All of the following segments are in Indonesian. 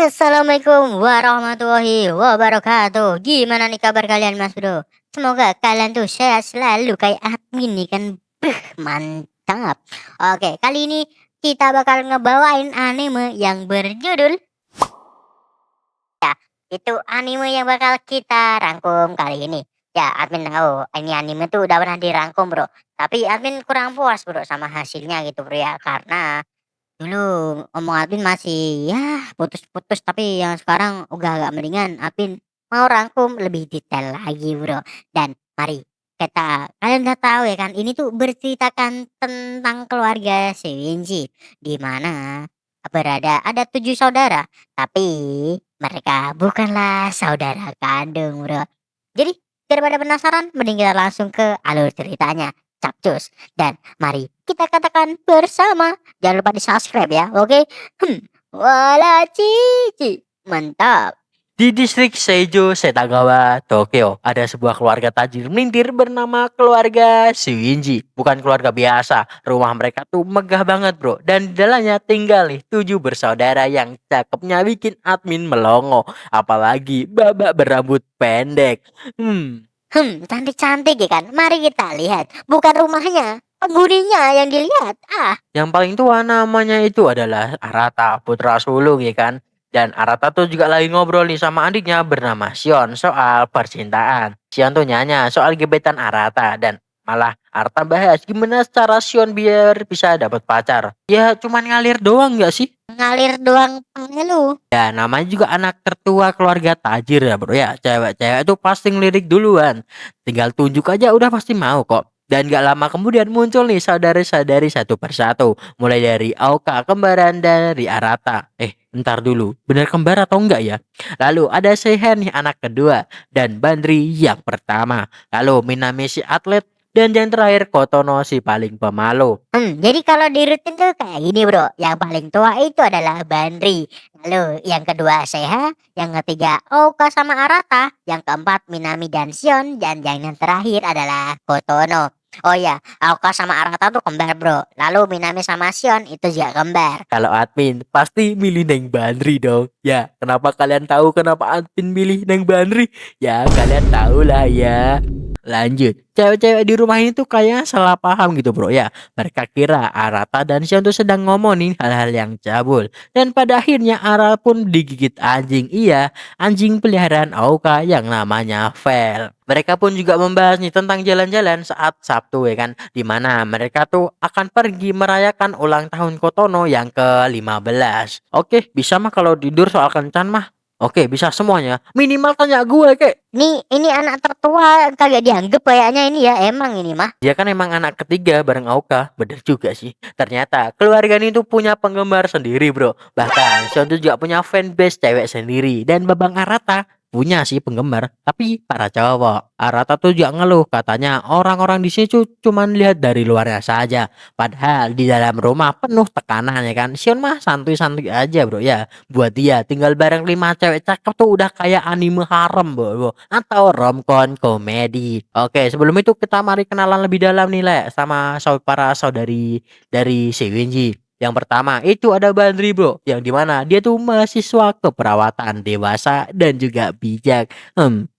Assalamualaikum warahmatullahi wabarakatuh. Gimana nih kabar kalian Mas Bro? Semoga kalian tuh sehat selalu kayak admin nih kan. Mantap. Oke, kali ini kita bakal ngebawain anime yang berjudul itu anime yang bakal kita rangkum kali ini. Ya, admin tahu ini anime tuh udah pernah dirangkum, Bro. Tapi admin kurang puas, Bro, sama hasilnya gitu, Bro ya. Karena dulu omong Alvin masih ya putus-putus, tapi yang sekarang udah agak mendingan. Alvin mau rangkum lebih detail lagi, Bro. Dan mari kalian udah tahu ya kan, ini tuh berceritakan tentang keluarga Sewinji di mana ada 7 saudara, tapi mereka bukanlah saudara kandung, Bro. Jadi daripada penasaran, mending kita langsung ke alur ceritanya. Capcus. Dan mari kita katakan bersama. Jangan lupa di-subscribe ya, oke? Wala cici. Mantap. Di distrik Seijo, Setagawa, Tokyo, ada sebuah keluarga tajir melintir bernama keluarga Shuinji. Bukan keluarga biasa, rumah mereka tuh megah banget bro. Dan di dalamnya tinggal nih 7 bersaudara yang cakepnya bikin admin melongo. Apalagi babak berambut pendek. Cantik-cantik ya kan? Mari kita lihat. Bukan rumahnya, penghuninya yang dilihat. Yang paling tua namanya itu adalah Arata, putra sulung ya kan. Dan Arata tuh juga lagi ngobrol nih sama adiknya bernama Sion soal percintaan. Sion tuh nyanya soal gebetan Arata dan malah Arata bahas gimana cara Sion biar bisa dapat pacar. Ya cuman ngalir doang gak sih? Ngalir doang lu. Ya namanya juga anak tertua keluarga tajir ya bro ya. Cewek-cewek tuh pasti ngelirik duluan. Tinggal tunjuk aja udah pasti mau kok. Dan gak lama kemudian muncul nih saudari-saudari satu persatu. Mulai dari Aoka kembaran dari Arata. Ntar dulu, bener kembar atau enggak ya? Lalu ada Seihen nih anak kedua. Dan Bandri yang pertama. Lalu Minami si atlet. Dan yang terakhir Kotono si paling pemalu. Jadi kalau dirutin tuh kayak gini bro. Yang paling tua itu adalah Bandri. Lalu yang kedua Seha. Yang ketiga Oka sama Arata. Yang keempat Minami dan Sion. Dan yang terakhir adalah Kotono. Oh ya, Oka sama Arata tuh kembar bro. Lalu Minami sama Sion itu juga kembar. Kalau admin pasti milih Neng Bandri dong. Ya, kenapa kalian tahu kenapa admin milih Neng Bandri? Ya, kalian tahu lah ya. Lanjut, cewek-cewek di rumah ini tuh kayaknya salah paham gitu bro ya. Mereka kira Arata dan Sion tuh sedang ngomongin hal-hal yang cabul. Dan pada akhirnya Ara pun digigit anjing. Iya, anjing peliharaan Aoka yang namanya Vel. Mereka pun juga membahas nih tentang jalan-jalan saat Sabtu ya kan. Dimana mereka tuh akan pergi merayakan ulang tahun Kotono yang ke-15. Oke, bisa mah kalau tidur soal kencan mah. Oke, bisa semuanya. Minimal tanya gue kek. Ini anak tertua kagak dianggap kayaknya ini ya emang ini mah. Dia kan emang anak ketiga bareng Aoka. Bener juga sih. Ternyata keluarga ini tuh punya penggemar sendiri bro. Bahkan Sean tuh juga punya fanbase cewek sendiri. Dan Babang Arata punya sih penggemar. Tapi para cowok. Arata tuh juga ngeluh. Katanya orang-orang di sini tuh cuman lihat dari luarnya saja. Padahal di dalam rumah penuh tekanan ya kan. Sean mah santuy-santuy aja bro ya. Buat dia tinggal bareng 5 cewek cakep tuh udah kayak anime harem bro. Atau romcom komedi. Oke, sebelum itu kita mari kenalan lebih dalam nih Le sama para saudari dari Sewinji. Yang pertama itu ada Bandri bro, yang dimana dia tuh mahasiswa keperawatan dewasa dan juga bijak.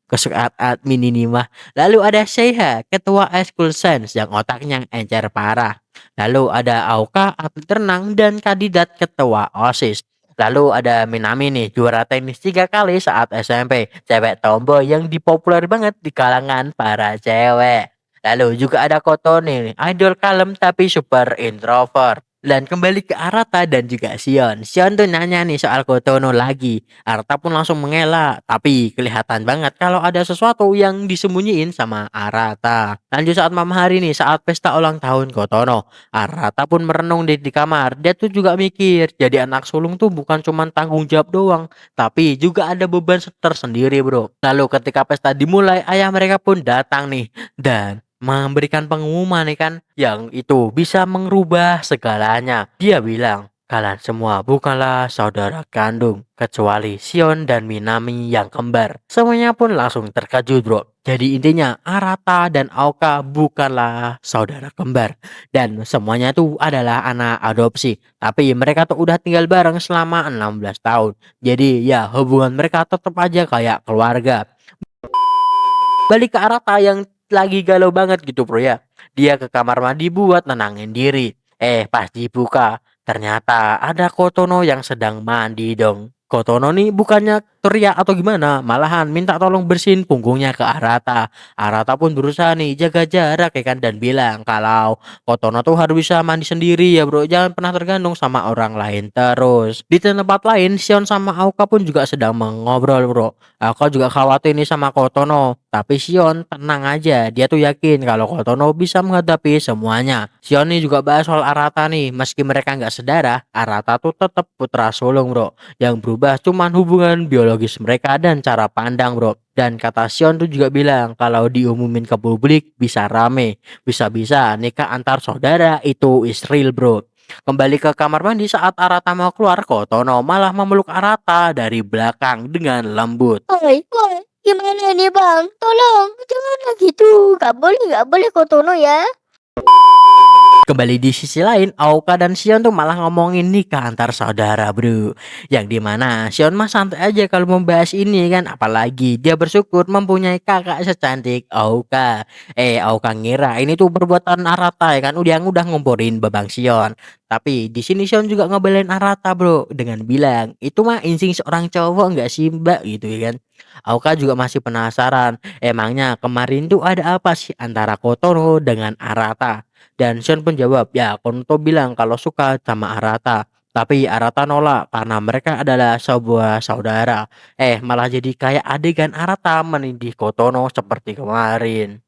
Kesukaan admin ini mah. Lalu ada Seiha, ketua School Science yang otaknya encer parah. Lalu ada Aoka, atlet renang dan kandidat ketua OSIS. Lalu ada Minami nih, juara tenis 3 kali saat SMP. Cewek tomboy yang dipopuler banget di kalangan para cewek. Lalu juga ada Kotone nih, idol kalem tapi super introvert. Dan kembali ke Arata dan juga Sion. Sion tuh nanya nih soal Kotono lagi. Arata pun langsung mengelak. Tapi kelihatan banget kalau ada sesuatu yang disembunyiin sama Arata. Lanjut saat malam hari nih, saat pesta ulang tahun Kotono. Arata pun merenung di kamar. Dia tuh juga mikir, jadi anak sulung tuh bukan cuma tanggung jawab doang, tapi juga ada beban tersendiri bro. Lalu ketika pesta dimulai, ayah mereka pun datang nih dan memberikan pengumuman nih kan, yang itu bisa mengubah segalanya. Dia bilang Kalian semua bukanlah saudara kandung, kecuali Sion dan Minami yang kembar. Semuanya pun langsung terkejut bro. Jadi intinya Arata dan Aoka bukanlah saudara kembar. Dan semuanya tuh adalah anak adopsi. Tapi mereka tuh udah tinggal bareng selama 16 tahun. Jadi ya hubungan mereka tetap aja kayak keluarga. Balik ke Arata yang lagi galau banget gitu bro ya. Dia ke kamar mandi buat nenangin diri. Pas dibuka, ternyata ada Kotono yang sedang mandi dong. Kotono nih bukannya teriak atau gimana, malahan minta tolong bersihin punggungnya ke Arata. Arata pun berusaha nih jaga jarak ya kan dan bilang kalau Kotono tuh harus bisa mandi sendiri ya bro, jangan pernah tergantung sama orang lain terus. Di tempat lain, Sion sama Aoka pun juga sedang mengobrol bro. Aku juga khawatir nih sama Kotono, tapi Sion tenang aja, dia tuh yakin kalau Kotono bisa menghadapi semuanya. Sion nih juga bahas soal Arata nih, meski mereka nggak sedarah, Arata tuh tetap putra sulung bro. Yang berubah cuman hubungan biologis mereka dan cara pandang bro. Dan kata Sion tuh juga bilang kalau diumumin ke publik bisa rame, bisa-bisa nikah antar saudara itu is real bro. Kembali ke kamar mandi saat Arata mau keluar, Kotono malah memeluk Arata dari belakang dengan lembut. Woi, woi, gimana nih bang? Tolong, janganlah gitu. Gak boleh Kotono ya. Kembali di sisi lain, Aoka dan Sion tuh malah ngomongin nikah antar saudara bro. Yang dimana Sion mah santai aja kalau membahas ini kan. Apalagi dia bersyukur mempunyai kakak secantik Aoka. Aoka ngira ini tuh perbuatan Arata ya kan. Yang udah ngomporin babang Sion. Tapi di sini Sion juga ngebelain Arata bro. Dengan bilang, itu mah insting seorang cowok nggak sih mbak gitu ya kan. Aoka juga masih penasaran. Emangnya kemarin tuh ada apa sih antara Kotoro dengan Arata? Dan Sean pun jawab, ya Konto bilang kalau suka sama Arata. Tapi Arata nolak karena mereka adalah sebuah saudara. Malah jadi kayak adegan Arata menindih Kotono seperti kemarin.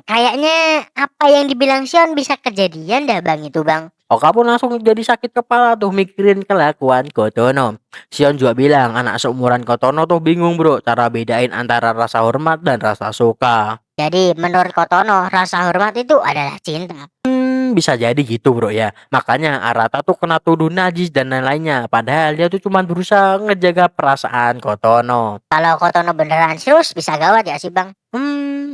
Kayaknya apa yang dibilang Sion bisa kejadian dah bang itu bang. Oka pun langsung jadi sakit kepala tuh mikirin kelakuan Kotono. Sion juga bilang anak seumuran Kotono tuh bingung bro cara bedain antara rasa hormat dan rasa suka. Jadi menurut Kotono rasa hormat itu adalah cinta. Bisa jadi gitu bro ya. Makanya Arata tuh kena tuduh najis dan lain-lainnya. Padahal dia tuh cuma berusaha ngejaga perasaan Kotono. Kalau Kotono beneran serius bisa gawat ya sih bang.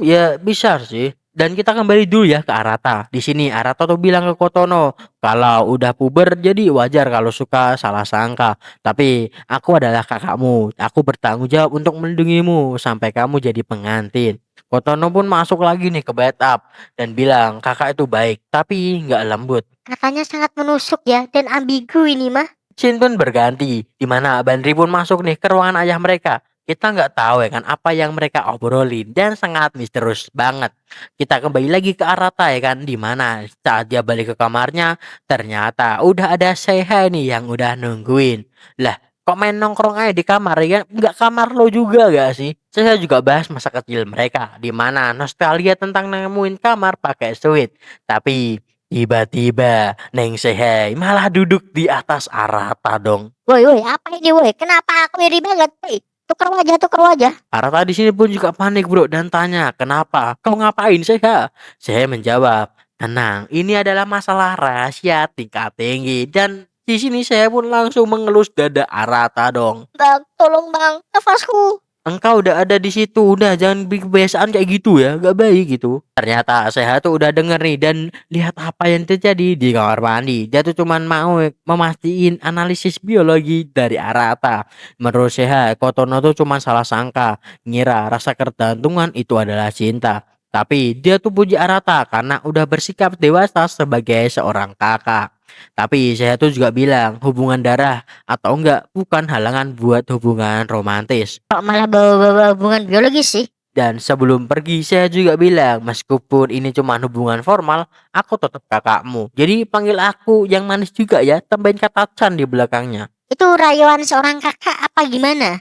Ya bisa sih. Dan kita kembali dulu ya ke Arata. Di sini Arata tuh bilang ke Kotono, kalau udah puber jadi wajar kalau suka salah sangka. Tapi aku adalah kakakmu. Aku bertanggung jawab untuk melindungimu sampai kamu jadi pengantin. Kotono pun masuk lagi nih ke bathtub dan bilang kakak itu baik tapi nggak lembut. Katanya sangat menusuk ya dan ambigu ini mah. Scene pun berganti, di mana Bandri pun masuk nih ke ruangan ayah mereka. Kita nggak tahu ya kan apa yang mereka obrolin dan sangat misterius banget. Kita kembali lagi ke Arata ya kan, di mana saat dia balik ke kamarnya ternyata udah ada Seiha nih yang udah nungguin. Lah, kok main nongkrong aja di kamar ya kan? Nggak kamar lo juga gak sih? Saya juga bahas masa kecil mereka, di mana nostalgia tentang nemuin kamar pakai suite. Tapi tiba-tiba Neng Sehai malah duduk di atas Arata dong. Woi woi apa ini woi? Kenapa aku iri banget? Woi, tuker wajah tuker wajah. Arata di sini pun juga panik bro dan tanya kenapa? Kau ngapain Seha? Seha menjawab, tenang, ini adalah masalah rahasia tingkat tinggi dan di sini saya pun langsung mengelus dada Arata dong. Bang, tolong bang, nafasku. Engkau udah ada di situ, udah jangan bikin kebiasaan kayak gitu ya, gak baik gitu. Ternyata Sehat tuh udah denger nih dan lihat apa yang terjadi di kamar mandi. Dia tuh cuman mau memastiin analisis biologi dari Arata. Menurut Sehat, Kotono tuh cuma salah sangka, ngira rasa ketergantungan itu adalah cinta. Tapi dia tuh puji Arata karena udah bersikap dewasa sebagai seorang kakak. Tapi saya tuh juga bilang hubungan darah atau enggak bukan halangan buat hubungan romantis. Kok malah bawa-bawa hubungan biologis sih? Dan sebelum pergi saya juga bilang meskipun ini cuma hubungan formal, aku tetap kakakmu. Jadi panggil aku yang manis juga ya, tambahin kata Chan di belakangnya. Itu rayuan seorang kakak apa gimana?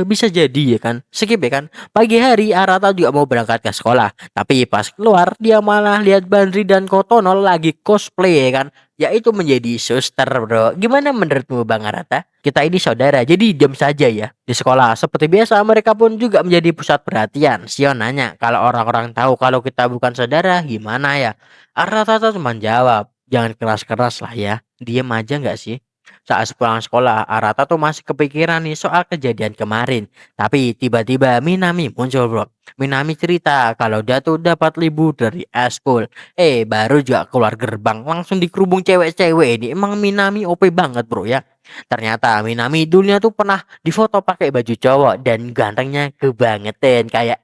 Bisa jadi ya kan. Skip ya kan. Pagi hari Arata juga mau berangkat ke sekolah. Tapi pas keluar dia malah lihat Bandri dan Kotono lagi cosplay ya kan. Yaitu menjadi suster bro. Gimana menurutmu Bang Arata? Kita ini saudara jadi diam saja ya. Di sekolah seperti biasa mereka pun juga menjadi pusat perhatian. Sion nanya kalau orang-orang tahu kalau kita bukan saudara gimana ya. Arata tuh cuma jawab. Jangan keras-keras lah ya. Diam aja nggak sih? Saat pulang sekolah, Arata tuh masih kepikiran nih soal kejadian kemarin. Tapi tiba-tiba Minami muncul bro. Minami cerita kalau dia tuh dapat libur dari eskul. Baru juga keluar gerbang langsung dikerubung cewek-cewek ini. Emang Minami OP banget bro ya. Ternyata Minami dulunya tuh pernah difoto pakai baju cowok dan gantengnya kebangetan kayak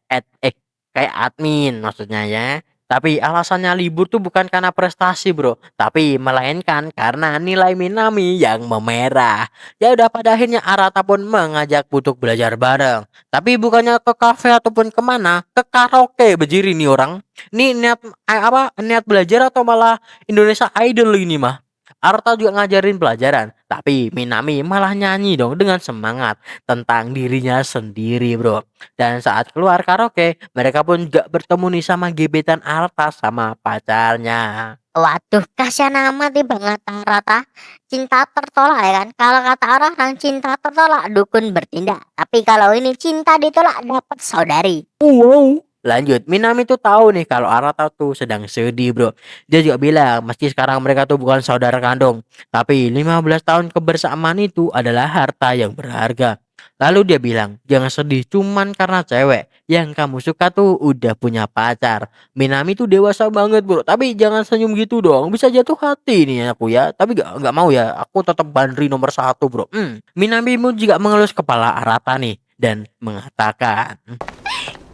admin maksudnya ya. Tapi alasannya libur tuh bukan karena prestasi bro, tapi melainkan karena nilai Minami yang memerah. Ya udah pada akhirnya Arata pun mengajak untuk belajar bareng. Tapi bukannya ke kafe ataupun kemana, ke karaoke bejiri nih orang. Nih niat belajar atau malah Indonesia Idol ini mah. Arta juga ngajarin pelajaran, tapi Minami malah nyanyi dong dengan semangat tentang dirinya sendiri bro. Dan saat keluar karaoke, mereka pun gak bertemu nih sama gebetan Arta sama pacarnya. Waduh, kasihan amat nih Bang Rata. Cinta tertolak ya kan. Kalau kata orang cinta tertolak dukun bertindak. Tapi kalau ini cinta ditolak dapat saudari. Wow. Lanjut, Minami tuh tahu nih kalau Arata tuh sedang sedih bro. Dia juga bilang meski sekarang mereka tuh bukan saudara kandung, tapi 15 tahun kebersamaan itu adalah harta yang berharga. Lalu dia bilang, jangan sedih cuman karena cewek yang kamu suka tuh udah punya pacar. Minami tuh dewasa banget bro, tapi jangan senyum gitu dong, bisa jatuh hati nih aku ya. Tapi gak mau ya, aku tetap Bandri nomor satu bro. Minami pun juga mengelus kepala Arata nih dan mengatakan,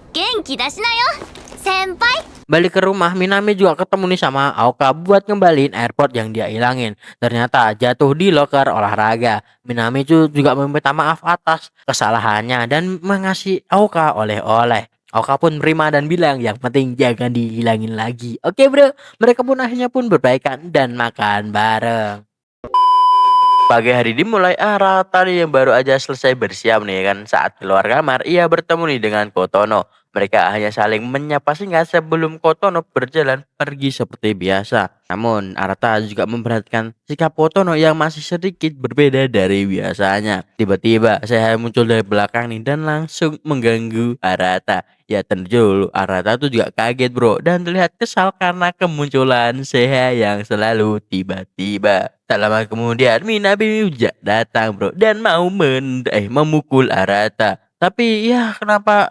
元気出しなよ先輩。 balik ke rumah, Minami juga ketemu nih sama Aoka buat ngembaliin airport yang dia hilangin. Ternyata jatuh di loker olahraga. Minami juga meminta maaf atas kesalahannya dan mengasih Aoka oleh-oleh. Aoka pun menerima dan bilang yang penting jangan dihilangin lagi. Oke bro, mereka pun akhirnya pun berbaikan dan makan bareng. Pagi hari dimulai Arata nih yang baru aja selesai bersiap nih kan. Saat keluar kamar, ia bertemu nih dengan Kotono. Mereka hanya saling menyapa singkat sebelum Kotono berjalan pergi seperti biasa. Namun Arata juga memperhatikan sikap Kotono yang masih sedikit berbeda dari biasanya. Tiba-tiba saya muncul dari belakang nih dan langsung mengganggu Arata. Ya tentu Arata tuh juga kaget bro dan terlihat kesal karena kemunculan Seha yang selalu tiba-tiba. Tak lama kemudian Minami juga datang bro dan mau memukul Arata. Tapi ya kenapa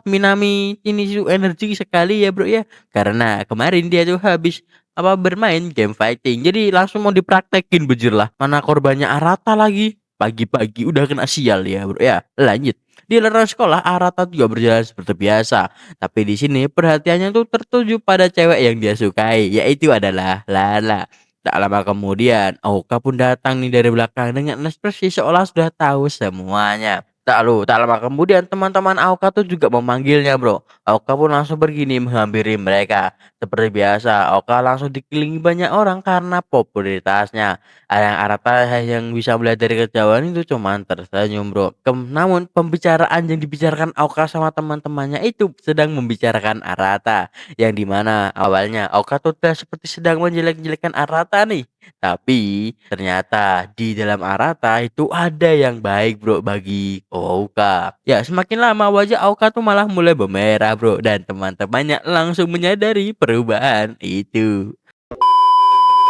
Minami ini tuh energi sekali ya bro ya. Karena kemarin dia tuh habis bermain game fighting. Jadi langsung mau dipraktekin bejir lah. Mana korbannya Arata lagi. Pagi-pagi udah kena sial ya bro ya. Lanjut. Di luar sekolah Arata juga berjalan seperti biasa. Tapi di sini perhatiannya tuh tertuju pada cewek yang dia sukai, yaitu adalah Lala. Tak lama kemudian, Aoka pun datang nih dari belakang dengan ekspresi seolah sudah tahu semuanya. Tak lama kemudian teman-teman Aoka tuh juga memanggilnya bro. Aoka pun langsung begini menghampiri mereka. Seperti biasa, Aoka langsung dikelilingi banyak orang karena popularitasnya. Yang Arata yang bisa melihat dari kejauhan itu cuma tersenyum bro. Namun pembicaraan yang dibicarakan Aoka sama teman-temannya itu sedang membicarakan Arata. Yang dimana awalnya Aoka tuh udah seperti sedang menjelek-jelekan Arata nih. Tapi ternyata di dalam Arata itu ada yang baik bro bagi Aoka. Ya semakin lama wajah Aoka tuh malah mulai memerah bro. Dan teman-temannya langsung menyadari perubahan itu.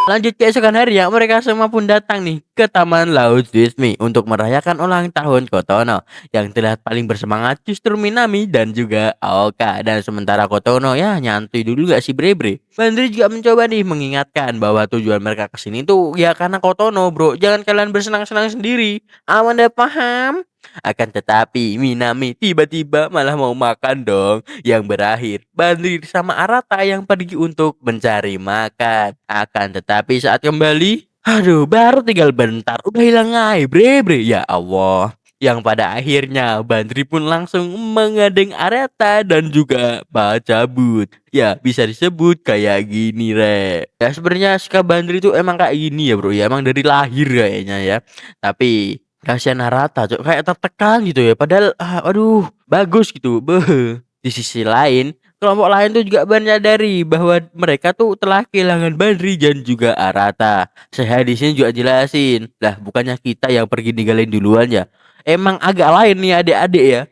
Lanjut keesokan harinya, mereka semua pun datang nih ke Taman Laut Disney untuk merayakan ulang tahun Kotono. Yang terlihat paling bersemangat justru Minami dan juga Aoka. Dan sementara Kotono ya nyantuy dulu gak sih bre. Bandri juga mencoba nih mengingatkan bahwa tujuan mereka kesini tuh ya karena Kotono bro. Jangan kalian bersenang-senang sendiri. Anda paham? Akan tetapi Minami tiba-tiba malah mau makan dong. Yang berakhir Bandri sama Arata yang pergi untuk mencari makan. Akan tetapi saat kembali, aduh baru tinggal bentar udah hilang air bre. Ya Allah. Yang pada akhirnya Bandri pun langsung mengadeng Arata dan juga baca but. Ya bisa disebut kayak gini re. Ya sebenarnya sikap Bandri itu emang kayak gini ya bro ya. Emang dari lahir kayaknya ya. Tapi kasihan Arata cok kayak tertekan gitu ya. Padahal aduh bagus gitu. Beuh. Di sisi lain kelompok lain tuh juga menyadari bahwa mereka tuh telah kehilangan Bandri dan juga Arata. Saya di sini juga jelasin. Lah bukannya kita yang pergi ninggalin duluan ya. Emang agak lain nih adik-adik ya.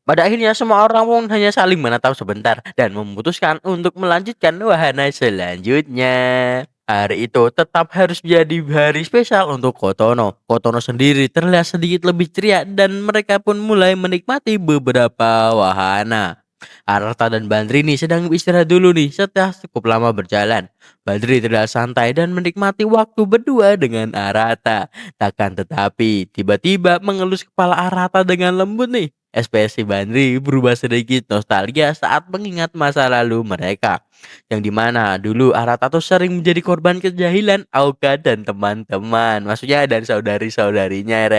Pada akhirnya semua orang pun hanya saling menatap sebentar dan memutuskan untuk melanjutkan wahana selanjutnya. Hari itu tetap harus menjadi hari spesial untuk Kotono. Kotono sendiri terlihat sedikit lebih ceria dan mereka pun mulai menikmati beberapa wahana. Arata dan Bandri nih sedang istirahat dulu nih setelah cukup lama berjalan. Bandri terlihat santai dan menikmati waktu berdua dengan Arata. Takkan tetapi tiba-tiba mengelus kepala Arata dengan lembut nih. Ekspresi Bandri berubah sedikit nostalgia saat mengingat masa lalu mereka. Yang dimana dulu Arata tuh sering menjadi korban kejahilan Auka dan teman-teman. Maksudnya dan saudari-saudarinya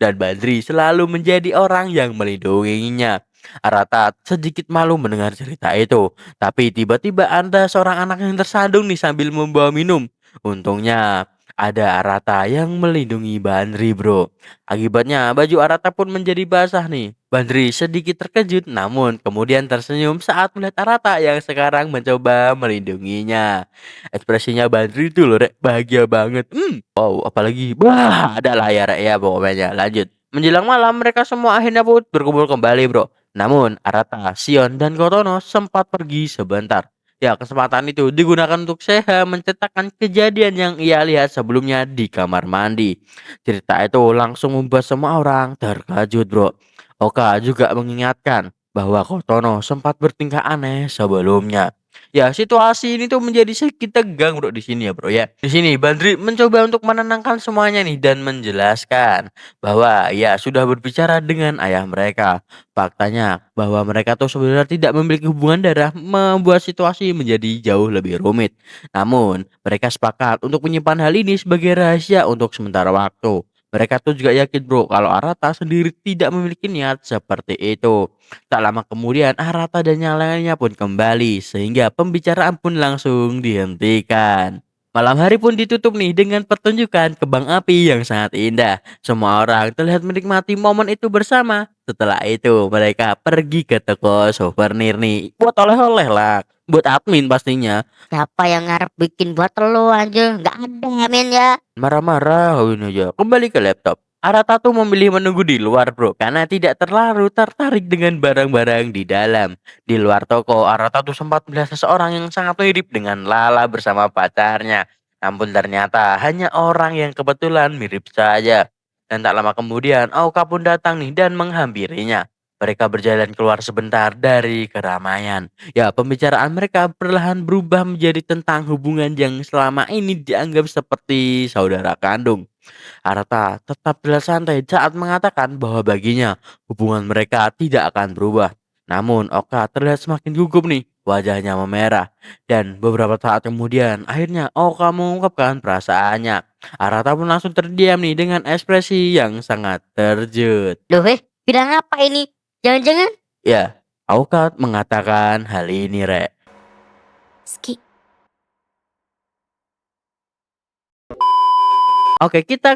dan Badri selalu menjadi orang yang melindunginya. Arata sedikit malu mendengar cerita itu. Tapi tiba-tiba ada seorang anak yang tersandung nih sambil membawa minum. Untungnya ada Arata yang melindungi Bandri bro. Akibatnya baju Arata pun menjadi basah nih. Bandri sedikit terkejut namun kemudian tersenyum saat melihat Arata yang sekarang mencoba melindunginya. Ekspresinya Bandri itu loh rek bahagia banget. Wow apalagi wah ada lah ya rek ya pokoknya lanjut. Menjelang malam mereka semua akhirnya pun berkumpul kembali bro. Namun Arata, Sion, dan Kotono sempat pergi sebentar. Ya, kesempatan itu digunakan untuk Seha menceritakan kejadian yang ia lihat sebelumnya di kamar mandi. Cerita itu langsung membuat semua orang terkejut, bro. Oka juga mengingatkan bahwa Kotono sempat bertingkah aneh sebelumnya. Ya, situasi ini tuh menjadi sedikit tegang, bro, di sini ya, bro ya. Di sini Bandri mencoba untuk menenangkan semuanya nih dan menjelaskan bahwa ya sudah berbicara dengan ayah mereka. Faktanya bahwa mereka tuh sebenarnya tidak memiliki hubungan darah membuat situasi menjadi jauh lebih rumit. Namun, mereka sepakat untuk menyimpan hal ini sebagai rahasia untuk sementara waktu. Mereka tuh juga yakin bro kalau Arata sendiri tidak memiliki niat seperti itu. Tak lama kemudian Arata dan yang lainnya pun kembali sehingga pembicaraan pun langsung dihentikan. Malam hari pun ditutup nih dengan pertunjukan kembang api yang sangat indah. Semua orang terlihat menikmati momen itu bersama. Setelah itu mereka pergi ke toko souvenir nih. Buat oleh-oleh lah. Buat admin pastinya. Siapa yang ngarep bikin buat lo aja? Nggak ada Min ya. Marah-marah ini aja. Kembali ke laptop. Arata tuh memilih menunggu di luar bro. Karena tidak terlalu tertarik dengan barang-barang di dalam. Di luar toko Arata tuh sempat melihat seseorang yang sangat mirip dengan Lala bersama pacarnya. Namun ternyata hanya orang yang kebetulan mirip saja. Dan tak lama kemudian Auka pun datang nih dan menghampirinya. Mereka berjalan keluar sebentar dari keramaian. Ya, pembicaraan mereka perlahan berubah menjadi tentang hubungan yang selama ini dianggap seperti saudara kandung. Arata tetap terlihat santai saat mengatakan bahwa baginya hubungan mereka tidak akan berubah. Namun Oka terlihat semakin gugup nih, wajahnya memerah. Dan beberapa saat kemudian akhirnya Oka mengungkapkan perasaannya. Arata pun langsung terdiam nih dengan ekspresi yang sangat terkejut. Loh bilang apa ini? Jangan-jangan Ya, Oka mengatakan hal ini rek. 好き Oke, kita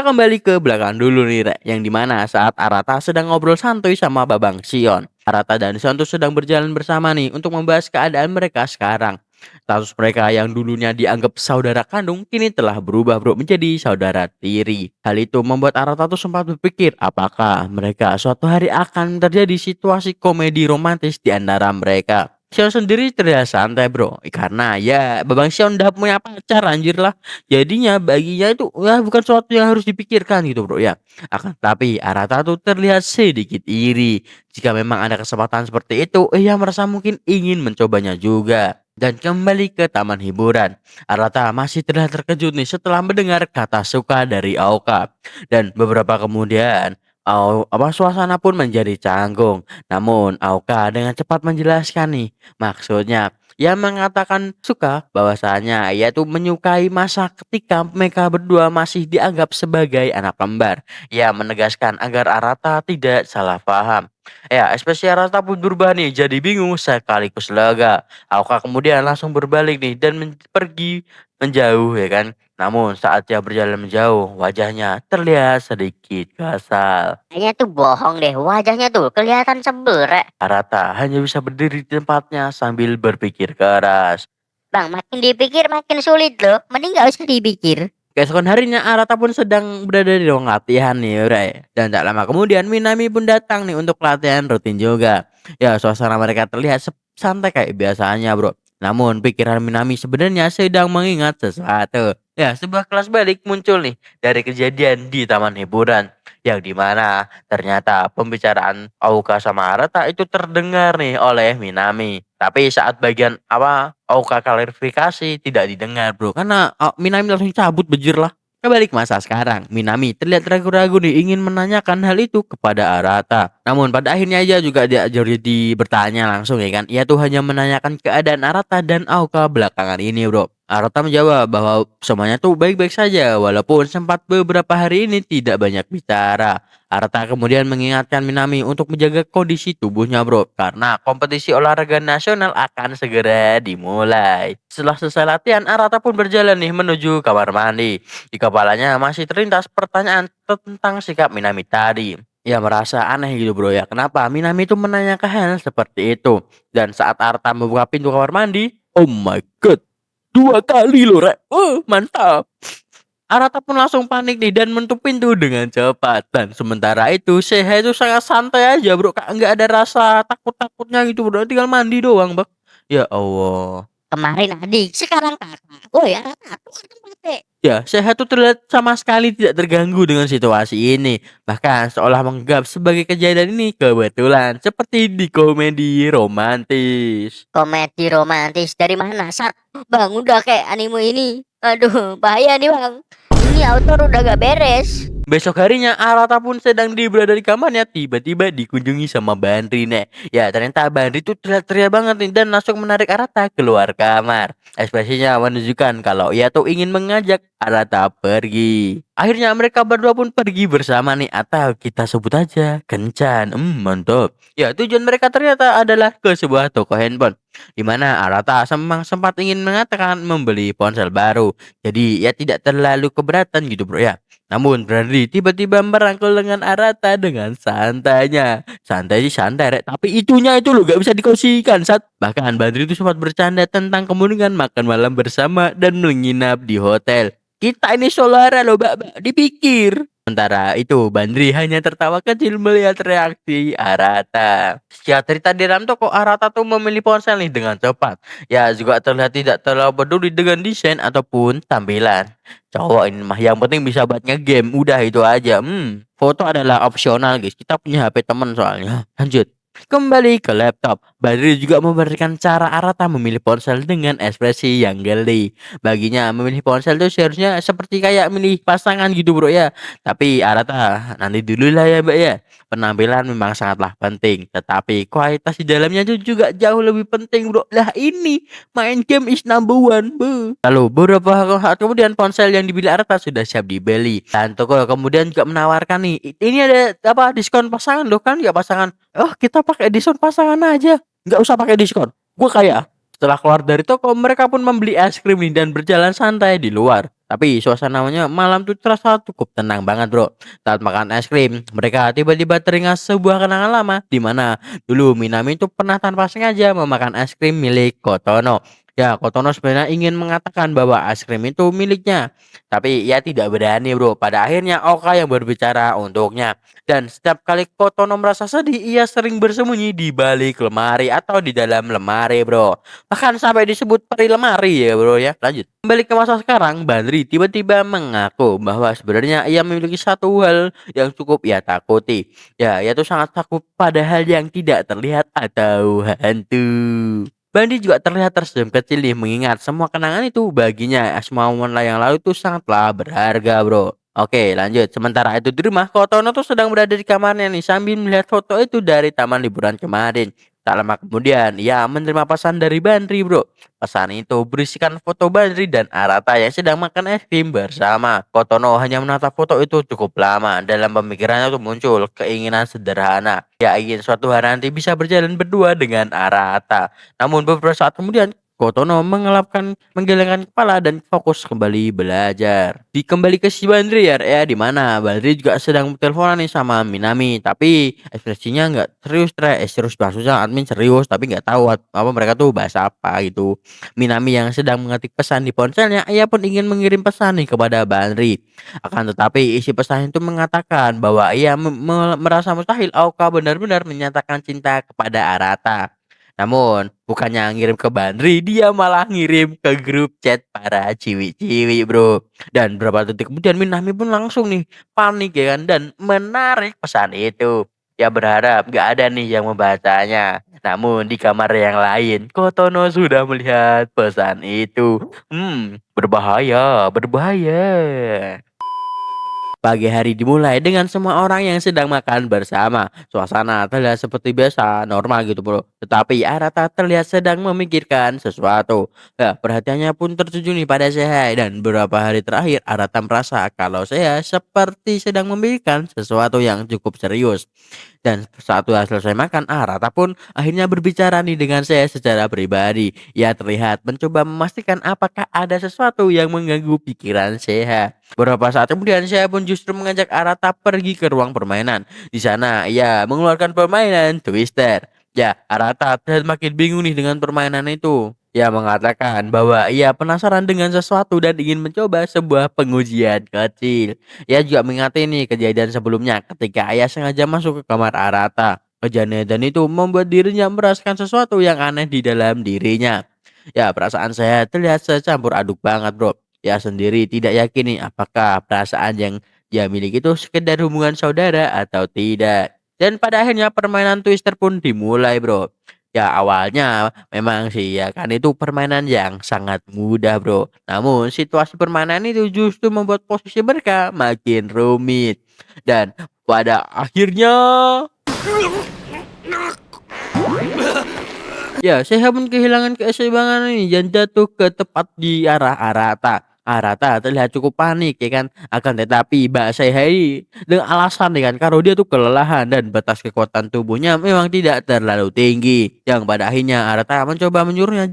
kembali ke belakang dulu nih, Rek. Yang dimana saat Arata sedang ngobrol santuy sama Babang Sion. Arata dan Sion tuh sedang berjalan bersama nih untuk membahas keadaan mereka sekarang. Status mereka yang dulunya dianggap saudara kandung kini telah berubah bro menjadi saudara tiri. Hal itu membuat Arata tuh sempat berpikir apakah mereka suatu hari akan terjadi situasi komedi romantis di antara mereka. Sion sendiri terlihat santai bro karena ya Babang Sion udah punya pacar anjir lah. Jadinya baginya itu ya bukan sesuatu yang harus dipikirkan gitu bro ya. Akan tapi Arata tuh terlihat sedikit iri. Jika memang ada kesempatan seperti itu, ia merasa mungkin ingin mencobanya juga. Dan kembali ke taman hiburan. Arata masih terlihat terkejut nih setelah mendengar kata suka dari Aoka. Dan beberapa kemudian suasana pun menjadi canggung. Namun Aoka dengan cepat menjelaskan nih maksudnya. Ia mengatakan suka bahwasanya ia tuh menyukai masa ketika mereka berdua masih dianggap sebagai anak kembar. Ia menegaskan agar Arata tidak salah paham. Ya, ekspresi Arata pun berubah nih jadi bingung sekaligus lega. Aoka kemudian langsung berbalik nih dan pergi menjauh ya kan. Namun saat dia berjalan menjauh, wajahnya terlihat sedikit kasar. kayaknya tuh bohong deh. Wajahnya tuh kelihatan sebel, Rek. Arata hanya bisa berdiri di tempatnya sambil berpikir keras. Bang, makin dipikir makin sulit loh. Mending gak usah dipikir. Keesokan harinya Arata pun sedang berada di ruang latihan nih Ray. Dan tak lama kemudian Minami pun datang nih untuk latihan rutin juga. Ya suasana mereka terlihat santai kayak biasanya bro. Namun pikiran Minami sebenarnya sedang mengingat sesuatu. Ya, sebuah kelas balik muncul nih dari kejadian di taman hiburan. Yang dimana ternyata pembicaraan Aoka sama Arata itu terdengar nih oleh Minami. Tapi saat bagian apa Aoka klarifikasi tidak didengar bro. Karena Minami langsung cabut bejir lah. Kembali ke masa sekarang, Minami terlihat ragu-ragu nih ingin menanyakan hal itu kepada Arata. Namun pada akhirnya ia juga jadi bertanya langsung ya kan. Ia tuh hanya menanyakan keadaan Arata dan Aoka belakangan ini bro. Arata menjawab bahwa semuanya tuh baik-baik saja walaupun sempat beberapa hari ini tidak banyak bicara. Arata kemudian mengingatkan Minami untuk menjaga kondisi tubuhnya bro. Karena kompetisi olahraga nasional akan segera dimulai. Setelah selesai latihan, Arata pun berjalan nih menuju kamar mandi. Di kepalanya masih terlintas pertanyaan tentang sikap Minami tadi. Ya merasa aneh gitu bro ya. Kenapa Minami itu menanyakan hal seperti itu. Dan saat Arta membuka pintu kamar mandi. Oh my god. 2 kali loh rek. Mantap. Arata pun langsung panik nih dan menutup pintu dengan cepat. Dan sementara itu Seha itu sangat santai aja bro. Kak nggak ada rasa takut-takutnya gitu bro. Tinggal mandi doang bang. Ya Allah. Kemarin adik, sekarang kakak. Oh ya, aku kan mati. Ya, Seha tuh terlihat sama sekali tidak terganggu dengan situasi ini. Bahkan seolah menganggap sebagai kejadian ini kebetulan. Seperti di komedi romantis. Komedi romantis dari mana, Sar? Bang, udah kayak anime ini. Aduh, bahaya nih bang. Ini autor udah gak beres. Besok harinya Arata pun sedang berada di kamarnya. Tiba-tiba dikunjungi sama Bandri nek. Ya ternyata Bandri tuh teriak-teriak banget nih. Dan langsung menarik Arata keluar kamar. Ekspresinya menunjukkan kalau ia tuh ingin mengajak Arata pergi. Akhirnya mereka berdua pun pergi bersama nih. Atau kita sebut aja kencan. Mantap. Ya tujuan mereka ternyata adalah ke sebuah toko handphone. Dimana Arata memang sempat ingin mengatakan membeli ponsel baru. Jadi ya tidak terlalu keberatan gitu bro ya. Namun Brandri tiba-tiba merangkul lengan Arata dengan santainya. Santai sih santai rek. Tapi itunya itu loh gak bisa dikosikan saat. Bahkan Brandri itu sempat bercanda tentang kemungkinan makan malam bersama dan menginap di hotel. Kita ini Solara loh mbak, dipikir. Sementara itu Bandri hanya tertawa kecil melihat reaksi Arata. Sejak cerita di dalam toko Arata tuh memilih ponsel nih dengan cepat. Ya juga terlihat tidak terlalu peduli dengan desain ataupun tampilan. Cowok ini mah yang penting bisa buat ngegame. Udah itu aja. Foto adalah opsional guys. Kita punya HP teman soalnya. Lanjut. Kembali ke laptop. Badri juga memberikan cara Arata memilih ponsel dengan ekspresi yang geli. Baginya memilih ponsel itu seharusnya seperti kayak milih pasangan gitu bro ya. Tapi Arata nanti dulu lah ya mbak ya. Penampilan memang sangatlah penting. Tetapi kualitas di dalamnya itu juga jauh lebih penting bro. Lah ini main game is number one. Lalu beberapa saat kemudian ponsel yang dipilih Arta sudah siap dibeli. Dan toko kemudian juga menawarkan nih, ini ada apa diskon pasangan loh kan ya pasangan. Oh kita pakai diskon pasangan aja. Nggak usah pakai diskon. Gue kaya. Setelah keluar dari toko mereka pun membeli es krim nih dan berjalan santai di luar. Tapi suasananya malam tuh terasa cukup tenang banget bro. Saat makan es krim mereka tiba-tiba teringat sebuah kenangan lama. Dimana dulu Minami itu pernah tanpa sengaja memakan es krim milik Kotono. Ya, Kotono sebenarnya ingin mengatakan bahwa es krim itu miliknya. Tapi ia tidak berani bro. Pada akhirnya Oka yang berbicara untuknya. Dan setiap kali Kotono merasa sedih, ia sering bersembunyi di balik lemari atau di dalam lemari bro. Bahkan sampai disebut peri lemari ya bro ya. Lanjut. Kembali ke masa sekarang, Bandri tiba-tiba mengaku bahwa sebenarnya ia memiliki satu hal yang cukup ia takuti. Ya, ia tuh sangat takut pada hal yang tidak terlihat atau hantu. Bandi juga terlihat tersenyum kecil nih mengingat semua kenangan itu baginya semua momen yang lalu itu sangatlah berharga bro. Oke lanjut. Sementara itu di rumah Kotono tuh sedang berada di kamarnya nih sambil melihat foto itu dari taman liburan kemarin. Tak lama kemudian ia menerima pesan dari Bandri bro. Pesan itu berisikan foto Bandri dan Arata yang sedang makan es krim bersama. Kotono hanya menatap foto itu cukup lama. Dalam pemikirannya tuh muncul keinginan sederhana. Ia ingin suatu hari nanti bisa berjalan berdua dengan Arata. Namun beberapa saat kemudian Kotono menggelengkan kepala dan fokus kembali belajar. Kembali ke si Bandri ya di mana Bandri juga sedang teleponan nih sama Minami, tapi ekspresinya nggak serius serius maksudnya admin serius tapi nggak tahu apa mereka tuh bahas apa gitu. Minami yang sedang mengetik pesan di ponselnya, ia pun ingin mengirim pesan nih kepada Bandri. Akan tetapi isi pesan itu mengatakan bahwa ia merasa mustahil Aoka benar-benar menyatakan cinta kepada Arata. Namun bukannya ngirim ke Bandri, dia malah ngirim ke grup chat para ciwi-ciwi bro. Dan beberapa detik kemudian Minami pun langsung nih panik ya kan dan menarik pesan itu. Ya berharap gak ada nih yang membacanya. Namun di kamar yang lain, Kotono sudah melihat pesan itu. Berbahaya, berbahaya. Pagi hari dimulai dengan semua orang yang sedang makan bersama. Suasana terlihat seperti biasa, normal gitu bro. Tetapi Arata terlihat sedang memikirkan sesuatu. Ya, perhatiannya pun tertuju nih pada Seha. Dan beberapa hari terakhir Arata merasa kalau Seha seperti sedang memikirkan sesuatu yang cukup serius. Dan saat sudah selesai makan, Arata pun akhirnya berbicara nih dengan saya secara pribadi. Ia terlihat mencoba memastikan apakah ada sesuatu yang mengganggu pikiran Seha. Beberapa saat kemudian saya pun justru mengajak Arata pergi ke ruang permainan. Di sana ia mengeluarkan permainan Twister. Ya, Arata terlihat makin bingung nih dengan permainan itu. Ia mengatakan bahwa ia penasaran dengan sesuatu dan ingin mencoba sebuah pengujian kecil. Ia juga mengingati nih kejadian sebelumnya ketika ayah sengaja masuk ke kamar Arata. Kejadian itu membuat dirinya merasakan sesuatu yang aneh di dalam dirinya. Ya, perasaan saya terlihat secampur aduk banget, bro. Ya sendiri tidak yakin nih apakah perasaan yang dia miliki itu sekedar hubungan saudara atau tidak. Dan pada akhirnya permainan Twister pun dimulai, bro. Ya awalnya memang sih ya kan itu permainan yang sangat mudah bro. Namun situasi permainan itu justru membuat posisi mereka makin rumit. Dan pada akhirnya ya, saya pun kehilangan keseimbangan ini dan jatuh ke tepat di arah Arata. Arata terlihat cukup panik ya kan. Akan tetapi Mbak Seihei dengan alasan ya kan kalau dia tuh kelelahan dan batas kekuatan tubuhnya memang tidak terlalu tinggi. Yang pada akhirnya Arata mencoba menyuruhnya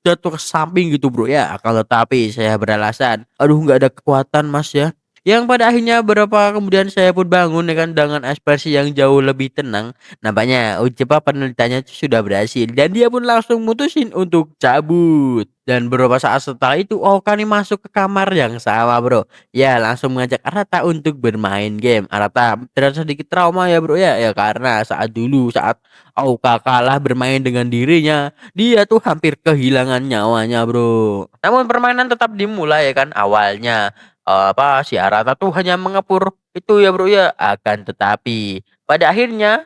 jatuh ke samping gitu bro ya. Akan tetapi saya beralasan, aduh nggak ada kekuatan mas ya. Yang pada akhirnya beberapa kemudian saya pun bangun ya kan dengan ekspresi yang jauh lebih tenang. Nampaknya uji coba penelitiannya itu sudah berhasil dan dia pun langsung mutusin untuk cabut. Dan beberapa saat setelah itu Oka nih masuk ke kamar yang sama bro. Ya langsung mengajak Arata untuk bermain game. Arata terasa sedikit trauma ya bro ya. Ya karena saat Oka kalah bermain dengan dirinya, dia tuh hampir kehilangan nyawanya bro. Namun permainan tetap dimulai ya kan awalnya. Si Arata tuh hanya mengepur itu ya bro ya. Akan tetapi pada akhirnya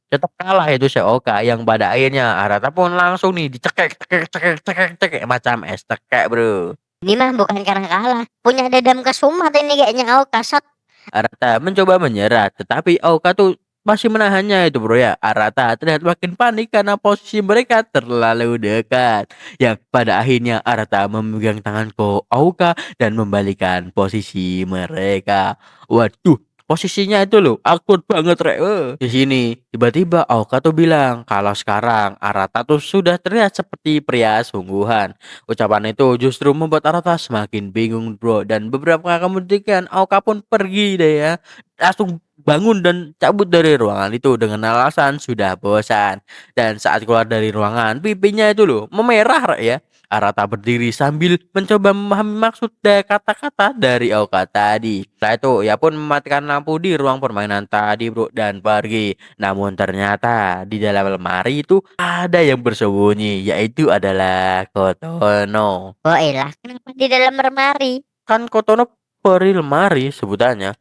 tetap kalah itu si Oka yang pada akhirnya Arata pun langsung nih dicekek cekek cekek cekek cekek macam es cekek bro. Ini mah bukan karena kalah, punya dendam kesumat ini kayaknya kasat. Arata mencoba menyerah tetapi Oka tuh masih menahannya itu bro ya. Arata terlihat makin panik karena posisi mereka terlalu dekat. Yang pada akhirnya Arata memegang tangan Ko Oka dan membalikan posisi mereka. Waduh, posisinya itu loh awkward banget rek. Di sini tiba-tiba Oka tuh bilang kalau sekarang Arata tuh sudah terlihat seperti pria sungguhan. Ucapan itu justru membuat Arata semakin bingung bro. Dan beberapa kemudian Oka pun pergi deh ya. Langsung bangun dan cabut dari ruangan itu dengan alasan sudah bosan. Dan saat keluar dari ruangan, pipinya itu loh memerah Rek, ya. Arata berdiri sambil mencoba memahami maksud dari kata-kata dari Oka tadi. Setelah itu, ia pun mematikan lampu di ruang permainan tadi, bro, dan pergi. Namun ternyata di dalam lemari itu ada yang bersembunyi, yaitu adalah Kotono. Oh elah, kenapa di dalam lemari? Kan Kotono peri lemari sebutannya.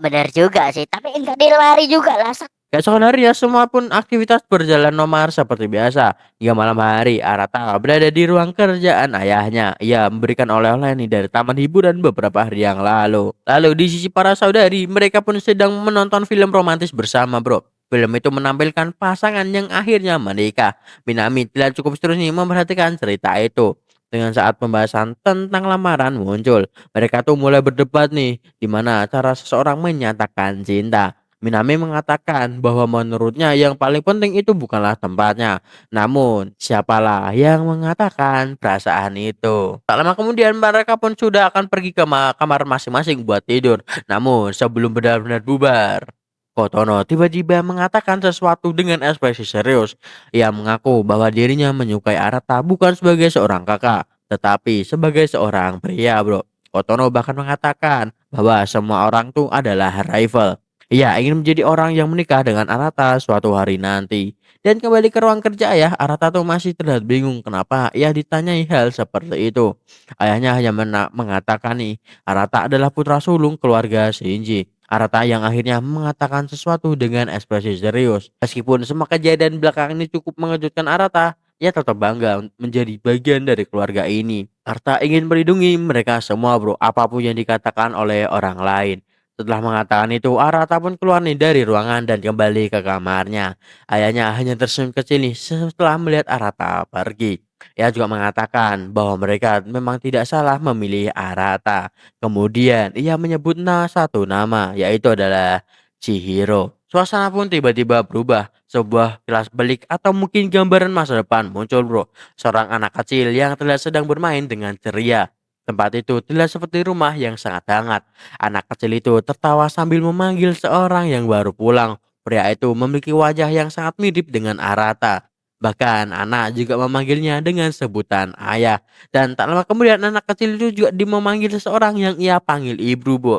Benar juga sih, tapi enggak di lemari juga lah. Keesokan hari ya semua pun aktivitas berjalan normal seperti biasa. Hingga malam hari Arata berada di ruang kerjaan ayahnya. Ia memberikan oleh-oleh nih dari taman hiburan beberapa hari yang lalu. Lalu di sisi para saudari mereka pun sedang menonton film romantis bersama bro. Film itu menampilkan pasangan yang akhirnya menikah. Minami tidak cukup serius nih memperhatikan cerita itu. Dengan saat pembahasan tentang lamaran muncul, mereka tuh mulai berdebat nih, di mana cara seseorang menyatakan cinta. Minami mengatakan bahwa menurutnya yang paling penting itu bukanlah tempatnya, namun siapalah yang mengatakan perasaan itu. Tak lama kemudian mereka pun sudah akan pergi ke kamar masing-masing buat tidur. Namun sebelum benar-benar bubar, Kotono tiba-tiba mengatakan sesuatu dengan ekspresi serius. Ia mengaku bahwa dirinya menyukai Arata bukan sebagai seorang kakak, tetapi sebagai seorang pria, bro. Kotono bahkan mengatakan bahwa semua orang tuh adalah rival. Ia ingin menjadi orang yang menikah dengan Arata suatu hari nanti. Dan kembali ke ruang kerja ayah, Arata tuh masih terlihat bingung kenapa ia ditanyai hal seperti itu. Ayahnya hanya mengatakan nih, Arata adalah putra sulung keluarga Shinji. Arata yang akhirnya mengatakan sesuatu dengan ekspresi serius. Meskipun semua kejadian belakangan ini cukup mengejutkan Arata, ia tetap bangga menjadi bagian dari keluarga ini. Arta ingin melindungi mereka semua bro, apapun yang dikatakan oleh orang lain. Setelah mengatakan itu, Arata pun keluar nih dari ruangan dan kembali ke kamarnya. Ayahnya hanya tersenyum kecil nih setelah melihat Arata pergi. Ia juga mengatakan bahwa mereka memang tidak salah memilih Arata. Kemudian ia menyebut satu nama, yaitu adalah Chihiro. Suasana pun tiba-tiba berubah. Sebuah kilas belik atau mungkin gambaran masa depan muncul bro. Seorang anak kecil yang terlihat sedang bermain dengan ceria. Tempat itu terlihat seperti rumah yang sangat hangat. Anak kecil itu tertawa sambil memanggil seorang yang baru pulang. Pria itu memiliki wajah yang sangat mirip dengan Arata. Bahkan anak juga memanggilnya dengan sebutan ayah. Dan tak lama kemudian anak kecil itu juga memanggil seseorang yang ia panggil ibu, Bu.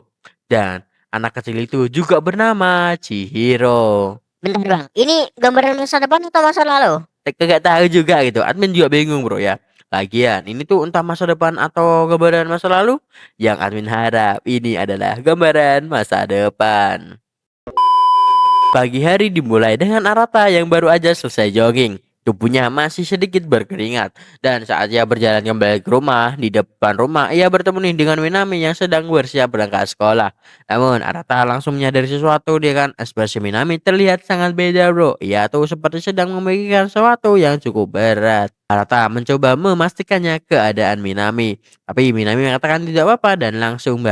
Dan anak kecil itu juga bernama Chihiro. Bentar Bang, ini gambaran masa depan atau masa lalu? Kagak tahu juga gitu. Admin juga bingung, Bro ya. Lagian, ini tuh entah masa depan atau gambaran masa lalu. Yang admin harap ini adalah gambaran masa depan. Pagi hari dimulai dengan Arata yang baru aja selesai jogging. Tubuhnya masih sedikit berkeringat. Dan saat ia berjalan kembali ke rumah, di depan rumah ia bertemu nih dengan Minami yang sedang bersiap berangkat sekolah. Namun Arata langsung menyadari sesuatu, dia kan ekspresi Minami terlihat sangat beda bro. Ia tuh seperti sedang memikirkan sesuatu yang cukup berat. Arata mencoba memastikannya keadaan Minami. Tapi Minami mengatakan tidak apa-apa dan langsung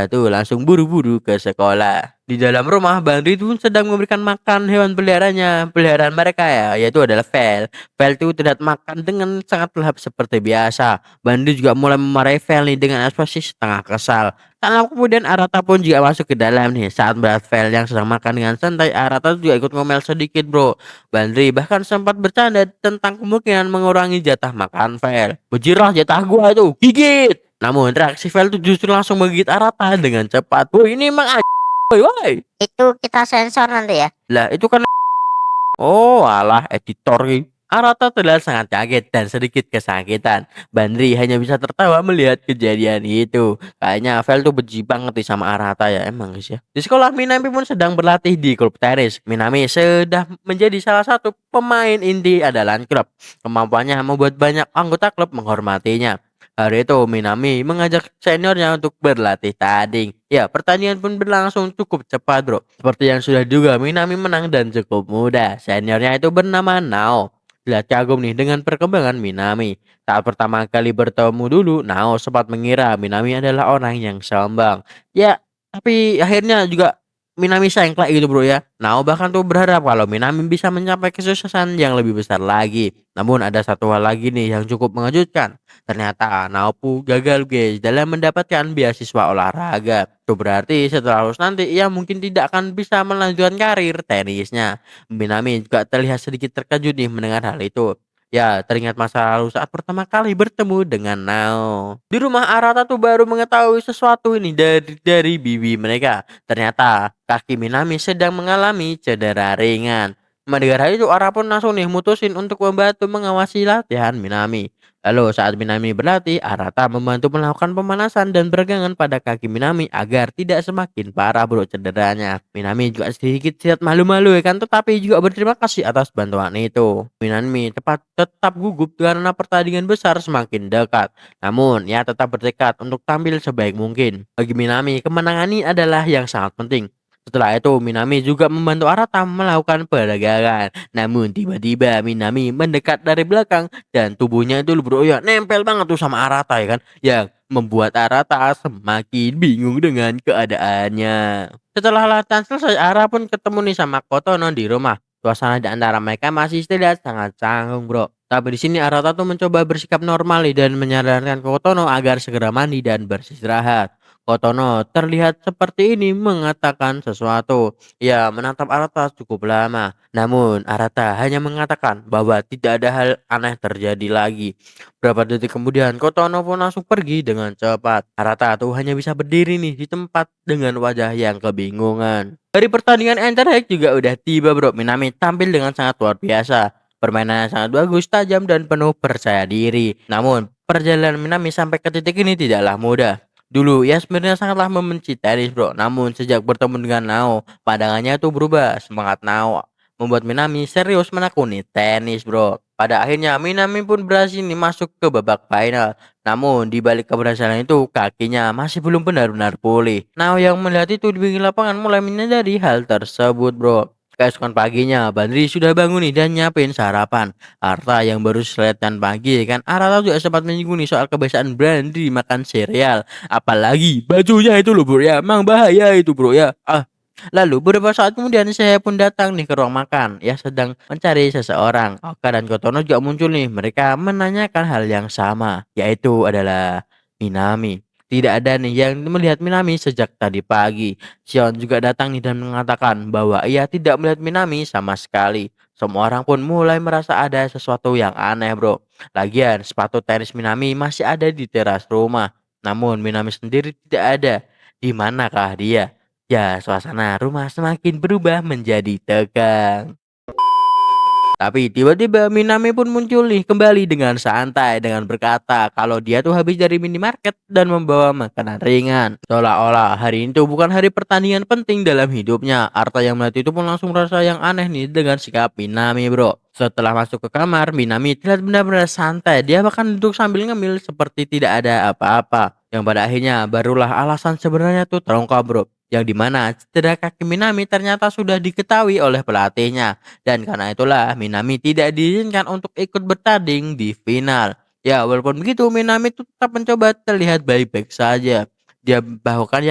buru-buru ke sekolah. Di dalam rumah, Bandri pun sedang memberikan makan hewan peliharaannya. Peliharaan mereka ya, yaitu adalah Vel. Vel itu tidak makan dengan sangat lahap seperti biasa. Bandri juga mulai memarahi Vel nih dengan ekspresi setengah kesal. Tak lama kemudian Arata pun juga masuk ke dalam nih. Saat melihat Vel yang sedang makan dengan santai, Arata juga ikut ngomel sedikit bro. Bandri bahkan sempat bercanda tentang kemungkinan mengurangi jatah makan Vel. Bujirlah jatah gua itu, gigit! Namun reaksi Vel itu justru langsung menggigit Arata dengan cepat. Woi ini emang woi woi. Itu kita sensor nanti ya. Lah itu kan oh alah editor ini. Arata terlihat sangat kaget dan sedikit kesakitan. Bandri hanya bisa tertawa melihat kejadian itu. Kayaknya Vel tuh benci banget nih sama Arata ya emang guys ya. Di sekolah Minami pun sedang berlatih di klub tenis. Minami sudah menjadi salah satu pemain inti andalan klub. Kemampuannya membuat banyak anggota klub menghormatinya. Hari itu Minami mengajak seniornya untuk berlatih tanding. Ya, pertandingan pun berlangsung cukup cepat bro. Seperti yang sudah juga Minami menang dan cukup mudah. Seniornya itu bernama Nao. Lihat kagum nih dengan perkembangan Minami. Saat pertama kali bertemu dulu, Nao sempat mengira Minami adalah orang yang sombong. Ya, tapi akhirnya juga Minami sengklek gitu bro ya. Nao bahkan tuh berharap kalau Minami bisa mencapai kesuksesan yang lebih besar lagi. Namun ada satu hal lagi nih yang cukup mengejutkan. Ternyata Naopu gagal guys dalam mendapatkan beasiswa olahraga. Itu berarti setelah lulus nanti ia mungkin tidak akan bisa melanjutkan karir tenisnya. Minami juga terlihat sedikit terkejut nih mendengar hal itu. Ya, teringat masa lalu saat pertama kali bertemu dengan Nao. Di rumah Arata tuh baru mengetahui sesuatu ini dari bibi mereka. Ternyata kaki Minami sedang mengalami cedera ringan. Mendengar hal itu, Ara pun langsung nih mutusin untuk membantu mengawasi latihan Minami. Lalu saat Minami berlatih, Arata membantu melakukan pemanasan dan peregangan pada kaki Minami agar tidak semakin parah bro cederanya. Minami juga sedikit malu-malu ya kan, tetapi juga berterima kasih atas bantuan itu. Minami tetap gugup karena pertandingan besar semakin dekat. Namun, ia tetap bertekad untuk tampil sebaik mungkin. Bagi Minami, kemenangan ini adalah yang sangat penting. Setelah itu, Minami juga membantu Arata melakukan peregangan. Namun, tiba-tiba Minami mendekat dari belakang dan tubuhnya itu bro ya nempel banget tuh sama Arata ya kan. Yang membuat Arata semakin bingung dengan keadaannya. Setelah latihan selesai, Ara pun ketemu nih sama Kotono di rumah. Suasana di antara mereka masih terlihat sangat canggung bro. Tapi di sini Arata tuh mencoba bersikap normal nih dan menyarankan Kotono agar segera mandi dan beristirahat. Kotono terlihat seperti ini mengatakan sesuatu. Ia menatap Arata cukup lama. Namun Arata hanya mengatakan bahwa tidak ada hal aneh terjadi lagi. Berapa detik kemudian Kotono pun langsung pergi dengan cepat. Arata tuh hanya bisa berdiri nih di tempat dengan wajah yang kebingungan. Dari pertandingan Enter juga udah tiba bro. Minami tampil dengan sangat luar biasa. Permainannya sangat bagus, tajam dan penuh percaya diri. Namun perjalanan Minami sampai ke titik ini tidaklah mudah. Dulu ia sebenarnya sangatlah membenci tenis bro. Namun sejak bertemu dengan Nao, pandangannya tuh berubah. Semangat Nao membuat Minami serius menekuni tenis bro. Pada akhirnya Minami pun berhasil nih masuk ke babak final. Namun di balik keberhasilan itu kakinya masih belum benar-benar pulih. Nao yang melihat itu di pinggir lapangan mulai menyadari hal tersebut bro. Keesokan paginya, Bandri sudah bangun nih dan nyiapin sarapan. Arta yang baru selesai pagi kan. Arta juga sempat menyinggung nih soal kebiasaan Bandri makan sereal. Apalagi bajunya itu loh bro ya. Emang bahaya itu bro ya. Lalu beberapa saat kemudian saya pun datang nih ke ruang makan. Ya sedang mencari seseorang. Oka dan Kotono juga muncul nih. Mereka menanyakan hal yang sama. Yaitu adalah Minami. Tidak ada nih yang melihat Minami sejak tadi pagi. Xion juga datang nih dan mengatakan bahwa ia tidak melihat Minami sama sekali. Semua orang pun mulai merasa ada sesuatu yang aneh bro. Lagian sepatu tenis Minami masih ada di teras rumah. Namun Minami sendiri tidak ada. Di manakah dia? Ya, suasana rumah semakin berubah menjadi tegang. Tapi tiba-tiba Minami pun muncul nih kembali dengan santai dengan berkata kalau dia tuh habis dari minimarket dan membawa makanan ringan. Seolah-olah hari itu bukan hari pertandingan penting dalam hidupnya. Arta yang melihat itu pun langsung merasa yang aneh nih dengan sikap Minami bro. Setelah masuk ke kamar, Minami terlihat benar-benar santai. Dia bahkan duduk sambil ngemil seperti tidak ada apa-apa. Yang pada akhirnya barulah alasan sebenarnya tuh terungkap bro. Yang dimana cedera kaki Minami ternyata sudah diketahui oleh pelatihnya. Dan karena itulah Minami tidak diizinkan untuk ikut bertanding di final. Ya walaupun begitu Minami tetap mencoba terlihat baik-baik saja. Dia bahkan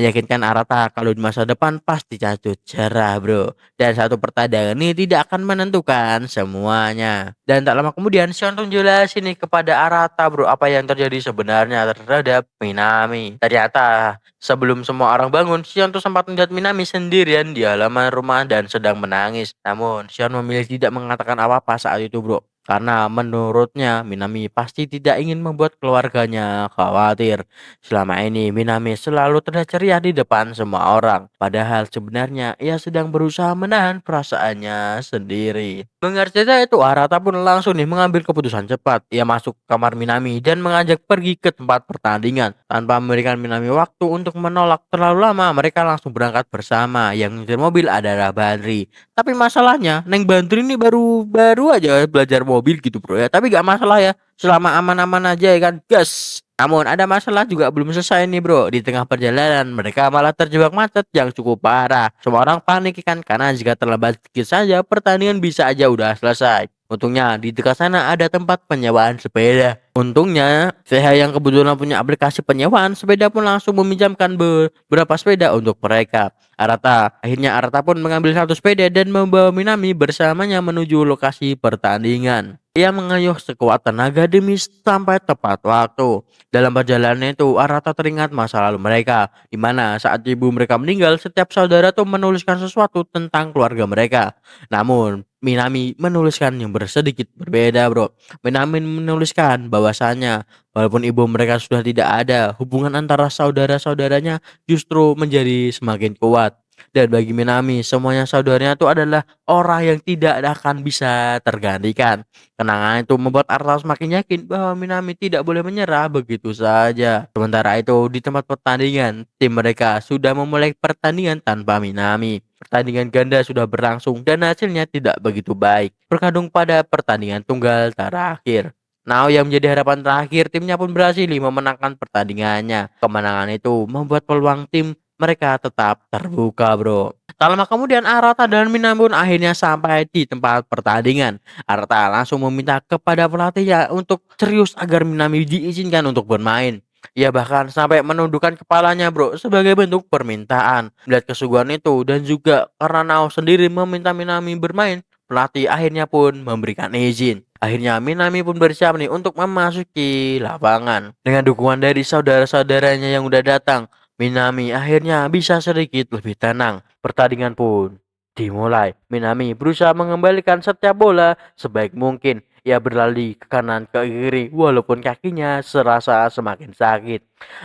meyakinkan Arata kalau di masa depan pasti jatuh cerah bro. Dan satu pertandingan ini tidak akan menentukan semuanya. Dan tak lama kemudian Xion tuh jelasin nih kepada Arata bro apa yang terjadi sebenarnya terhadap Minami. Ternyata sebelum semua orang bangun, Xion tuh sempat melihat Minami sendirian di halaman rumah dan sedang menangis. Namun Xion memilih tidak mengatakan apa-apa saat itu bro. Karena menurutnya Minami pasti tidak ingin membuat keluarganya khawatir. Selama ini Minami selalu terlihat ceria di depan semua orang. Padahal sebenarnya ia sedang berusaha menahan perasaannya sendiri. Mendengar cerita itu Arata pun langsung nih mengambil keputusan cepat. Ia masuk ke kamar Minami dan mengajak pergi ke tempat pertandingan. Tanpa memberikan Minami waktu untuk menolak terlalu lama, mereka langsung berangkat bersama. Yang nyetir mobil adalah Badri. Tapi masalahnya Neng Bandri ini baru aja belajar mobil gitu bro ya. Tapi gak masalah ya. Selama aman-aman aja ya kan. Gas. Namun ada masalah juga belum selesai nih bro. Di tengah perjalanan mereka malah terjebak macet yang cukup parah. Semua orang panik kan karena jika terlambat sedikit saja pertandingan bisa aja udah selesai. Untungnya di dekat sana ada tempat penyewaan sepeda. Untungnya Seha yang kebetulan punya aplikasi penyewaan sepeda pun langsung meminjamkan beberapa sepeda untuk mereka. Akhirnya Arata pun mengambil satu sepeda dan membawa Minami bersamanya menuju lokasi pertandingan. Ia mengayuh sekuat tenaga demi sampai tepat waktu. Dalam perjalanan itu Arata teringat masa lalu mereka, di mana saat ibu mereka meninggal setiap saudara tuh menuliskan sesuatu tentang keluarga mereka. Namun Minami menuliskan yang sedikit berbeda bro. Minami menuliskan bahwasanya walaupun ibu mereka sudah tidak ada, hubungan antara saudara-saudaranya justru menjadi semakin kuat. Dan bagi Minami, semuanya saudaranya itu adalah orang yang tidak akan bisa tergantikan. Kenangan itu membuat Arta semakin yakin bahwa Minami tidak boleh menyerah begitu saja. Sementara itu di tempat pertandingan, tim mereka sudah memulai pertandingan tanpa Minami. Pertandingan ganda sudah berlangsung dan hasilnya tidak begitu baik. Berkandung pada pertandingan tunggal terakhir. Nao yang menjadi harapan terakhir timnya pun berhasil memenangkan pertandingannya. Kemenangan itu membuat peluang tim mereka tetap terbuka bro. Tak lama kemudian Arata dan Minami pun akhirnya sampai di tempat pertandingan. Arata langsung meminta kepada pelatihnya untuk serius agar Minami diizinkan untuk bermain. Ia bahkan sampai menundukkan kepalanya bro sebagai bentuk permintaan. Melihat kesuguhan itu dan juga karena Nao sendiri meminta Minami bermain, pelatih akhirnya pun memberikan izin. Akhirnya Minami pun bersiap nih untuk memasuki lapangan. Dengan dukungan dari saudara-saudaranya yang udah datang, Minami akhirnya bisa sedikit lebih tenang. Pertandingan pun dimulai. Minami berusaha mengembalikan setiap bola sebaik mungkin. Ia berlari ke kanan ke kiri walaupun kakinya serasa semakin sakit.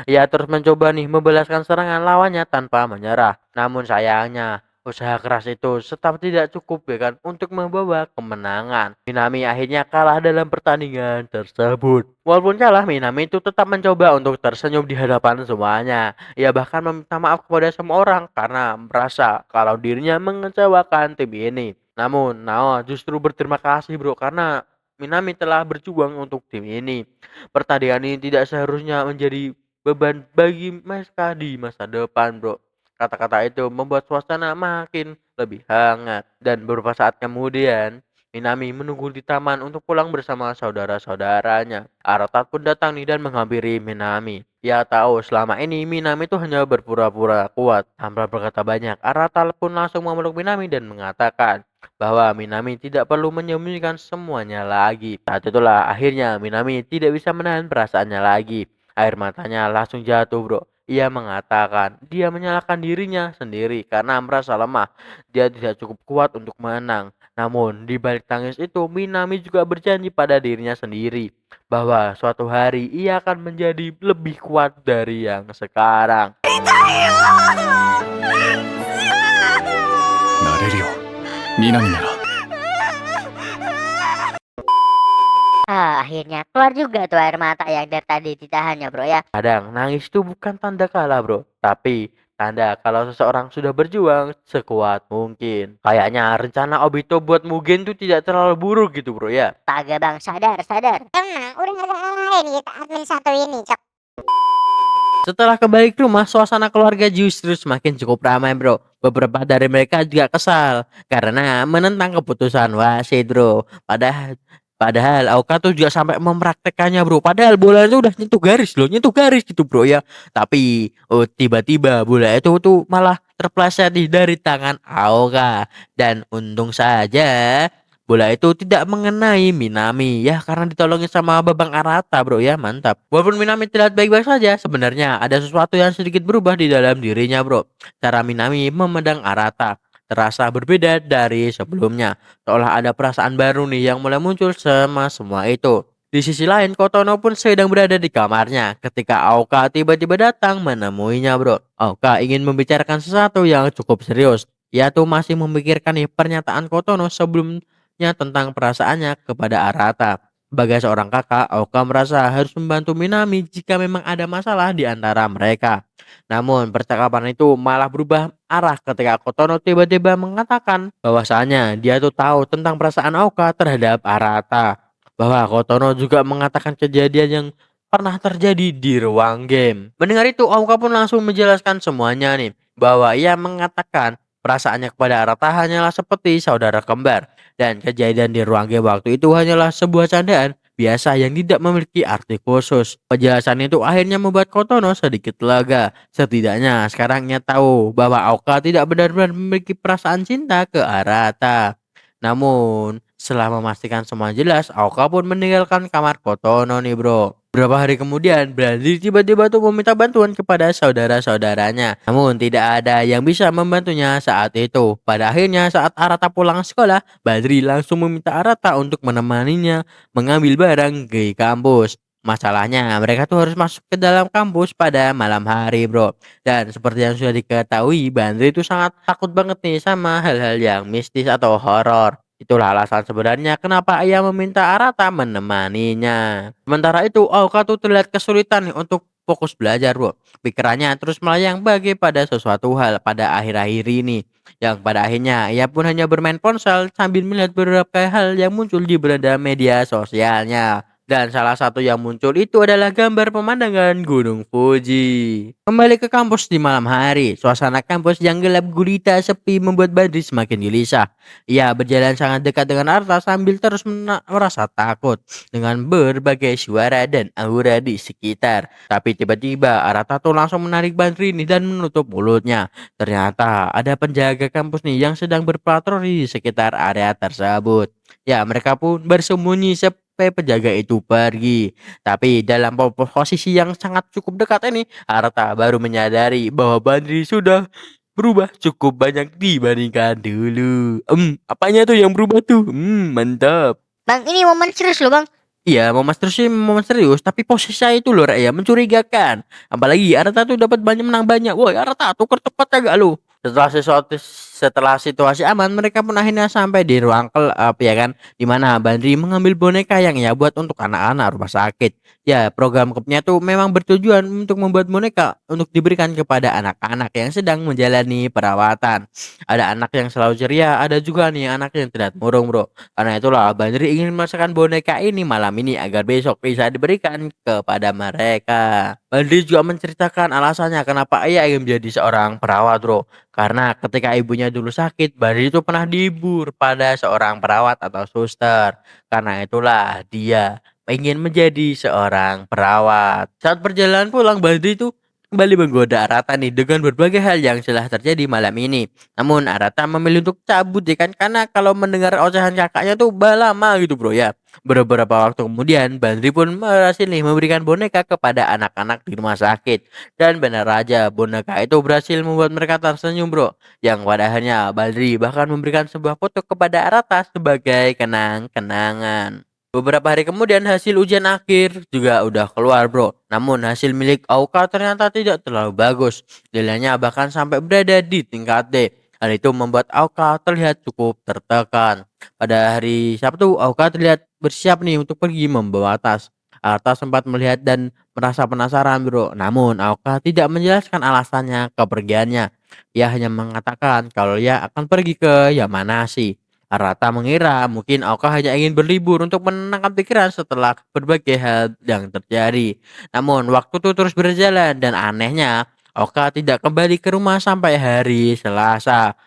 Ia terus mencoba nih membalaskan serangan lawannya tanpa menyerah. Namun sayangnya usaha keras itu tetap tidak cukup ya kan untuk membawa kemenangan. Minami akhirnya kalah dalam pertandingan tersebut. Walaupun kalah, Minami itu tetap mencoba untuk tersenyum di hadapan semuanya. Ia bahkan meminta maaf kepada semua orang karena merasa kalau dirinya mengecewakan tim ini. Namun, Nao justru berterima kasih bro karena Minami telah berjuang untuk tim ini. Pertandingan ini tidak seharusnya menjadi beban bagi mereka di masa depan bro. Kata-kata itu membuat suasana makin lebih hangat. Dan beberapa saat kemudian, Minami menunggu di taman untuk pulang bersama saudara-saudaranya. Arata pun datang nih dan menghampiri Minami. Ia tahu selama ini Minami itu hanya berpura-pura kuat. Tanpa berkata banyak, Arata pun langsung memeluk Minami dan mengatakan bahwa Minami tidak perlu menyembunyikan semuanya lagi. Saat itulah akhirnya Minami tidak bisa menahan perasaannya lagi. Air matanya langsung jatuh bro. Ia mengatakan dia menyalahkan dirinya sendiri karena merasa lemah. Dia tidak cukup kuat untuk menang. Namun di balik tangis itu Minami juga berjanji pada dirinya sendiri bahwa suatu hari ia akan menjadi lebih kuat dari yang sekarang. なれるよ南なら Akhirnya keluar juga tuh air mata yang dari tadi ditahannya bro ya. Kadang nangis itu bukan tanda kalah bro, tapi tanda kalau seseorang sudah berjuang sekuat mungkin. Kayaknya rencana Obito buat Mugen tuh tidak terlalu buruk gitu bro ya. Kagak bang, sadar. Emang udah gak ngalahin kita admin satu ini, Cok. Setelah kembali ke rumah, suasana keluarga justru semakin cukup ramai bro. Beberapa dari mereka juga kesal karena menentang keputusan wasit bro. Padahal Aoka tuh juga sampai mempraktekannya bro. Padahal bola itu udah nyentuh garis gitu bro ya. Tapi tiba-tiba bola itu tuh malah terpeleset dari tangan Aoka. Dan untung saja bola itu tidak mengenai Minami ya karena ditolongin sama Babang Arata bro ya, mantap. Walaupun Minami terlihat baik-baik saja, sebenarnya ada sesuatu yang sedikit berubah di dalam dirinya bro. Cara Minami memandang Arata terasa berbeda dari sebelumnya. Seolah ada perasaan baru nih yang mulai muncul sama semua itu. Di sisi lain, Kotono pun sedang berada di kamarnya ketika Aoka tiba-tiba datang menemuinya bro. Aoka ingin membicarakan sesuatu yang cukup serius. Ia tuh masih memikirkan nih pernyataan Kotono sebelumnya tentang perasaannya kepada Arata. Sebagai seorang kakak, Aoka merasa harus membantu Minami jika memang ada masalah di antara mereka. Namun percakapan itu malah berubah arah ketika Kotono tiba-tiba mengatakan bahwasanya dia tuh tahu tentang perasaan Aoka terhadap Arata. Bahwa Kotono juga mengatakan kejadian yang pernah terjadi di ruang game. Mendengar itu Aoka pun langsung menjelaskan semuanya nih. Bahwa ia mengatakan perasaannya kepada Arata hanyalah seperti saudara kembar. Dan kejadian di ruang game waktu itu hanyalah sebuah candaan biasa yang tidak memiliki arti khusus. Penjelasan itu akhirnya membuat Kotono sedikit lega. Setidaknya sekarang ia tahu bahwa Aoka tidak benar-benar memiliki perasaan cinta ke Arata. Namun setelah memastikan semua jelas, Aoka pun meninggalkan kamar Kotono nih bro. Beberapa hari kemudian, Brandi tiba-tiba tuh meminta bantuan kepada saudara-saudaranya. Namun tidak ada yang bisa membantunya saat itu. Pada akhirnya saat Arata pulang sekolah, Badri langsung meminta Arata untuk menemaninya mengambil barang ke kampus. Masalahnya mereka tuh harus masuk ke dalam kampus pada malam hari bro. Dan seperti yang sudah diketahui, Badri itu sangat takut banget nih sama hal-hal yang mistis atau horor. Itulah alasan sebenarnya kenapa ia meminta Arata menemaninya. Sementara itu, Aoka tuh terlihat kesulitan nih untuk fokus belajar bro. Pikirannya terus melayang bagi pada sesuatu hal pada akhir-akhir ini. Yang pada akhirnya ia pun hanya bermain ponsel sambil melihat beberapa hal yang muncul di beranda media sosialnya. Dan salah satu yang muncul itu adalah gambar pemandangan Gunung Fuji. Kembali ke kampus di malam hari, suasana kampus yang gelap gulita sepi membuat Badri semakin gelisah. Ia berjalan sangat dekat dengan Arta sambil terus merasa takut dengan berbagai suara dan aura di sekitar. Tapi tiba-tiba Arta tuh langsung menarik Badri nih dan menutup mulutnya. Ternyata ada penjaga kampus nih yang sedang berpatroli di sekitar area tersebut. Ya, mereka pun bersembunyi sampai penjaga itu pergi. Tapi dalam posisi yang sangat cukup dekat ini, Arta baru menyadari bahwa Badri sudah berubah cukup banyak dibandingkan dulu. Apanya tuh yang berubah tuh? Mantap. Bang, ini momen serius loh, Bang. Iya, momen serius, tapi posisinya itu loh, Rek, ya, mencurigakan. Apalagi Arta tuh dapat menang banyak. Woi, Arta tuker tepat agak lu. Setelah situasi aman, mereka pun akhirnya sampai di ruang ya kan, di mana Badri mengambil boneka yang ya buat untuk anak-anak rumah sakit. Ya, program klubnya tuh memang bertujuan untuk membuat boneka untuk diberikan kepada anak-anak yang sedang menjalani perawatan. Ada anak yang selalu ceria, ada juga nih anak yang tidak murung, bro. Karena itulah Badri ingin memasakkan boneka ini malam ini agar besok bisa diberikan kepada mereka. Badri juga menceritakan alasannya kenapa ia ingin menjadi seorang perawat, bro. Karena ketika ibunya dulu sakit, Badri itu pernah dihibur pada seorang perawat atau suster. Karena itulah dia ingin menjadi seorang perawat. Saat perjalanan pulang, Badri itu kembali menggoda Arata nih dengan berbagai hal yang telah terjadi malam ini. Namun Arata memilih untuk cabut ya kan, karena kalau mendengar ocehan kakaknya tuh lama gitu bro ya. Beberapa waktu kemudian Badri pun berhasil nih memberikan boneka kepada anak-anak di rumah sakit. Dan benar aja boneka itu berhasil membuat mereka tersenyum bro. Yang pada akhirnya Badri bahkan memberikan sebuah foto kepada Arata sebagai kenang-kenangan. Beberapa hari kemudian hasil ujian akhir juga udah keluar bro. Namun hasil milik Auka ternyata tidak terlalu bagus. Nilainya bahkan sampai berada di tingkat D. Hal itu membuat Auka terlihat cukup tertekan. Pada hari Sabtu, Auka terlihat bersiap nih untuk pergi membawa tas. Arta sempat melihat dan merasa penasaran bro. Namun Auka tidak menjelaskan alasannya kepergiannya. Ia hanya mengatakan kalau ia akan pergi ke Yamanashi. Arata mengira mungkin Auka hanya ingin berlibur untuk menenangkan pikiran setelah berbagai hal yang terjadi. Namun waktu itu terus berjalan dan anehnya Auka tidak kembali ke rumah sampai hari Selasa.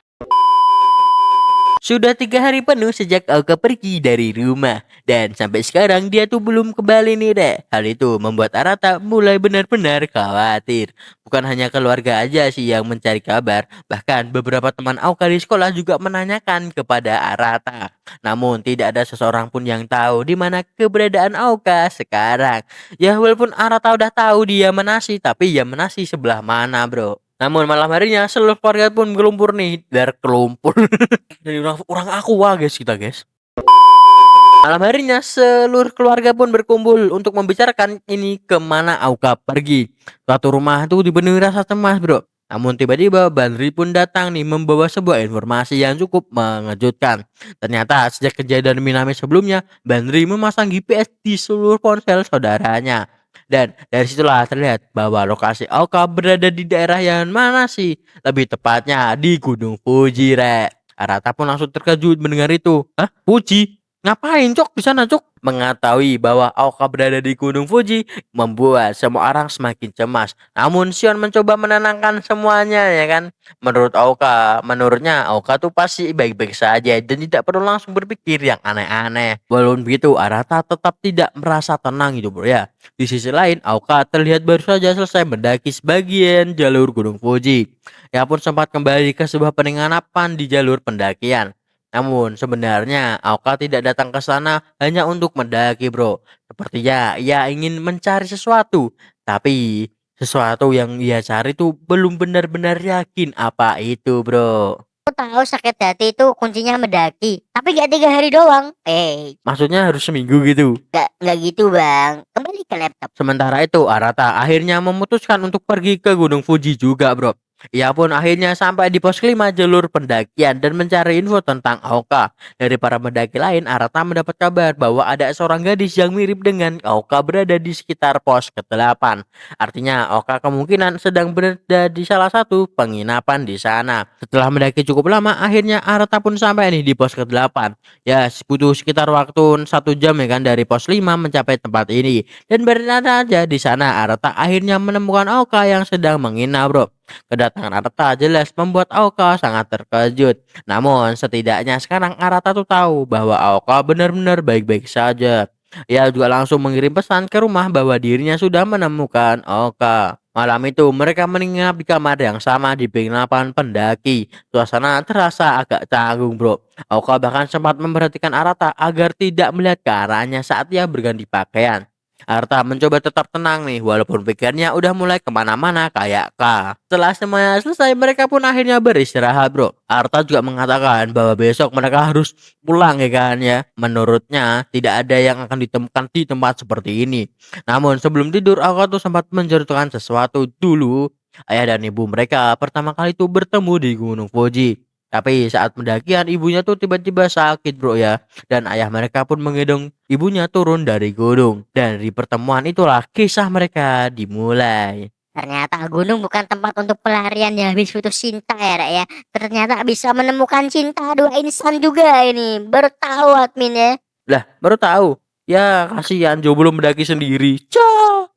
Sudah 3 hari penuh sejak Auka pergi dari rumah. Dan sampai sekarang dia tuh belum kembali nih deh. Hal itu membuat Arata mulai benar-benar khawatir. Bukan hanya keluarga aja sih yang mencari kabar. Bahkan beberapa teman Auka di sekolah juga menanyakan kepada Arata. Namun tidak ada seseorang pun yang tahu di mana keberadaan Auka sekarang. Ya walaupun Arata udah tahu dia Yamanashi, tapi Yamanashi sebelah mana bro. Namun malam harinya seluruh keluarga pun berkumpul nih dari kelumpur. Dari orang aku wah guys kita guys. Malam harinya seluruh keluarga pun berkumpul untuk membicarakan ini kemana Auka pergi. Suatu rumah itu dipenuhi rasa cemas bro. Namun tiba-tiba Badri pun datang nih membawa sebuah informasi yang cukup mengejutkan. Ternyata sejak kejadian Minami sebelumnya, Badri memasang GPS di seluruh ponsel saudaranya. Dan dari situlah terlihat bahwa lokasi Auka berada di daerah yang mana sih? Lebih tepatnya di Gunung Fuji, Rek. Arata pun langsung terkejut mendengar itu. Hah? Fuji? Ngapain cok di sana cok? Mengetahui bahwa Auka berada di Gunung Fuji membuat semua orang semakin cemas. Namun Sion mencoba menenangkan semuanya ya kan. Menurutnya Auka tuh pasti baik-baik saja dan tidak perlu langsung berpikir yang aneh-aneh. Walaupun begitu Arata tetap tidak merasa tenang gitu bro ya. Di sisi lain Auka terlihat baru saja selesai mendaki sebagian jalur Gunung Fuji. Ia pun sempat kembali ke sebuah penginapan di jalur pendakian. Namun sebenarnya Auka tidak datang ke sana hanya untuk mendaki bro. Sepertinya ia ingin mencari sesuatu. Tapi sesuatu yang ia cari tuh belum benar-benar yakin apa itu bro. Aku tahu sakit hati itu kuncinya mendaki. Tapi gak 3 hari doang. Maksudnya harus seminggu gitu. Gak gitu bang. Kembali ke laptop. Sementara itu Arata akhirnya memutuskan untuk pergi ke Gunung Fuji juga bro. Ia pun akhirnya sampai di pos kelima jalur pendakian dan mencari info tentang Aoka. Dari para pendaki lain, Arata mendapat kabar bahwa ada seorang gadis yang mirip dengan Aoka berada di sekitar pos ke-8. Artinya Aoka kemungkinan sedang berada di salah satu penginapan di sana. Setelah mendaki cukup lama, akhirnya Arata pun sampai nih di pos ke-8. Ya, butuh sekitar waktu 1 jam ya kan dari pos 5 mencapai tempat ini. Dan berada aja di sana, Arata akhirnya menemukan Aoka yang sedang menginap, bro. Kedatangan Arata jelas membuat Aoka sangat terkejut. Namun setidaknya sekarang Arata tuh tahu bahwa Aoka benar-benar baik-baik saja. Ia juga langsung mengirim pesan ke rumah bahwa dirinya sudah menemukan Aoka. Malam itu mereka menginap di kamar yang sama di penginapan pendaki. Suasana terasa agak canggung, bro. Aoka bahkan sempat memperhatikan Arata agar tidak melihat ke arahnya saat ia berganti pakaian. Arta mencoba tetap tenang nih walaupun pikirnya udah mulai kemana-mana kayak K. Setelah semuanya selesai mereka pun akhirnya beristirahat, bro. Arta juga mengatakan bahwa besok mereka harus pulang ya kan ya. Menurutnya tidak ada yang akan ditemukan di tempat seperti ini. Namun sebelum tidur aku tuh sempat menceritakan sesuatu dulu. Ayah dan ibu mereka pertama kali tuh bertemu di Gunung Fuji. Tapi saat pendakian ibunya tuh tiba-tiba sakit, bro ya. Dan ayah mereka pun menggendong ibunya turun dari gunung. Dan di pertemuan itulah kisah mereka dimulai. Ternyata gunung bukan tempat untuk pelarian yang habis putus cinta ya, Rek ya. Ternyata bisa menemukan cinta dua insan juga ini. Baru tahu admin ya. Lah, baru tahu. Ya, kasihan jomblo mendaki sendiri.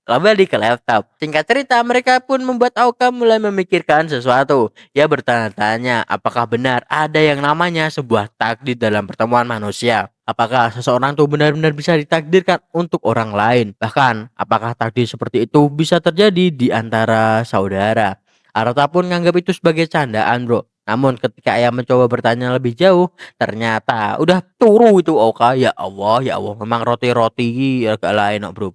Kembali ke laptop. Singkat cerita, mereka pun membuat Aoka mulai memikirkan sesuatu. Ia bertanya-tanya, apakah benar ada yang namanya sebuah takdir dalam pertemuan manusia? Apakah seseorang tuh benar-benar bisa ditakdirkan untuk orang lain? Bahkan, apakah takdir seperti itu bisa terjadi di antara saudara? Arata pun menganggap itu sebagai candaan, bro. Namun ketika ia mencoba bertanya lebih jauh, ternyata udah turu itu Aoka. Ya Allah, memang roti-roti agak lain, bro.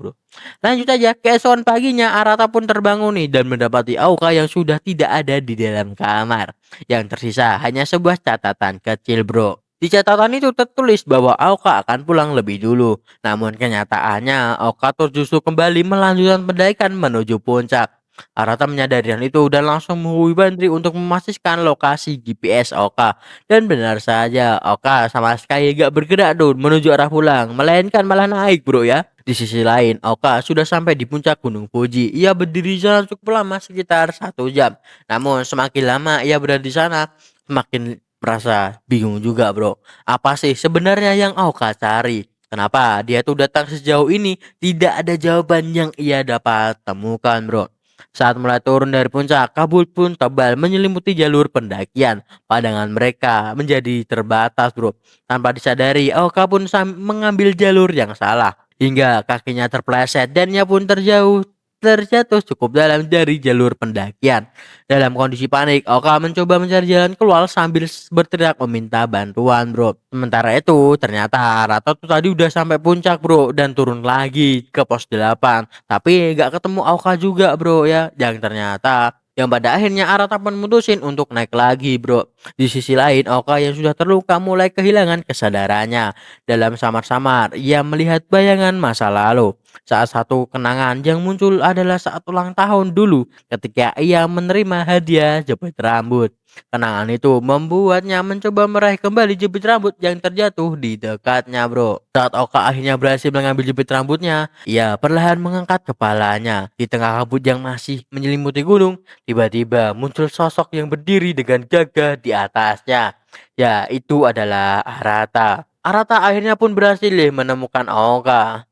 Lanjut aja, keesokan paginya Arata pun terbangun nih dan mendapati Aoka yang sudah tidak ada di dalam kamar. Yang tersisa hanya sebuah catatan kecil, bro. Di catatan itu tertulis bahwa Aoka akan pulang lebih dulu. Namun kenyataannya Aoka tuh justru kembali melanjutkan pendaikan menuju puncak. Arata menyadari hal itu dan langsung menghubungi Bandri untuk memastikan lokasi GPS Aoka. Dan benar saja, Aoka sama sekali gak bergerak tuh menuju arah pulang, melainkan malah naik, bro ya. Di sisi lain, Aoka sudah sampai di puncak Gunung Fuji. Ia berdiri jalan cukup lama, sekitar 1 jam. Namun semakin lama ia berada di sana, semakin merasa bingung juga, bro. Apa sih sebenarnya yang Aoka cari? Kenapa dia tuh datang sejauh ini? Tidak ada jawaban yang ia dapat temukan, bro. Saat mulai turun dari puncak, kabut pun tebal menyelimuti jalur pendakian. Pandangan mereka menjadi terbatas, bro. Tanpa disadari, Aoka pun mengambil jalur yang salah. Hingga kakinya terpleset dan ia pun terjatuh cukup dalam dari jalur pendakian. Dalam kondisi panik, Aoka mencoba mencari jalan keluar sambil berteriak meminta bantuan, bro. Sementara itu, ternyata Arata tuh tadi udah sampai puncak, bro, dan turun lagi ke pos 8. Tapi gak ketemu Aoka juga, bro ya. Yang ternyata yang pada akhirnya Arata pun memutusin untuk naik lagi, bro. Di sisi lain, Aoka yang sudah terluka mulai kehilangan kesadarannya. Dalam samar-samar, ia melihat bayangan masa lalu. Saat satu kenangan yang muncul adalah saat ulang tahun dulu ketika ia menerima hadiah jepit rambut. Kenangan itu membuatnya mencoba meraih kembali jepit rambut yang terjatuh di dekatnya, bro. Saat Aoka akhirnya berhasil mengambil jepit rambutnya, ia perlahan mengangkat kepalanya. Di tengah kabut yang masih menyelimuti gunung, tiba-tiba muncul sosok yang berdiri dengan gagah di atasnya. Ya, itu adalah Arata. Arata akhirnya pun berhasil menemukan Aoka.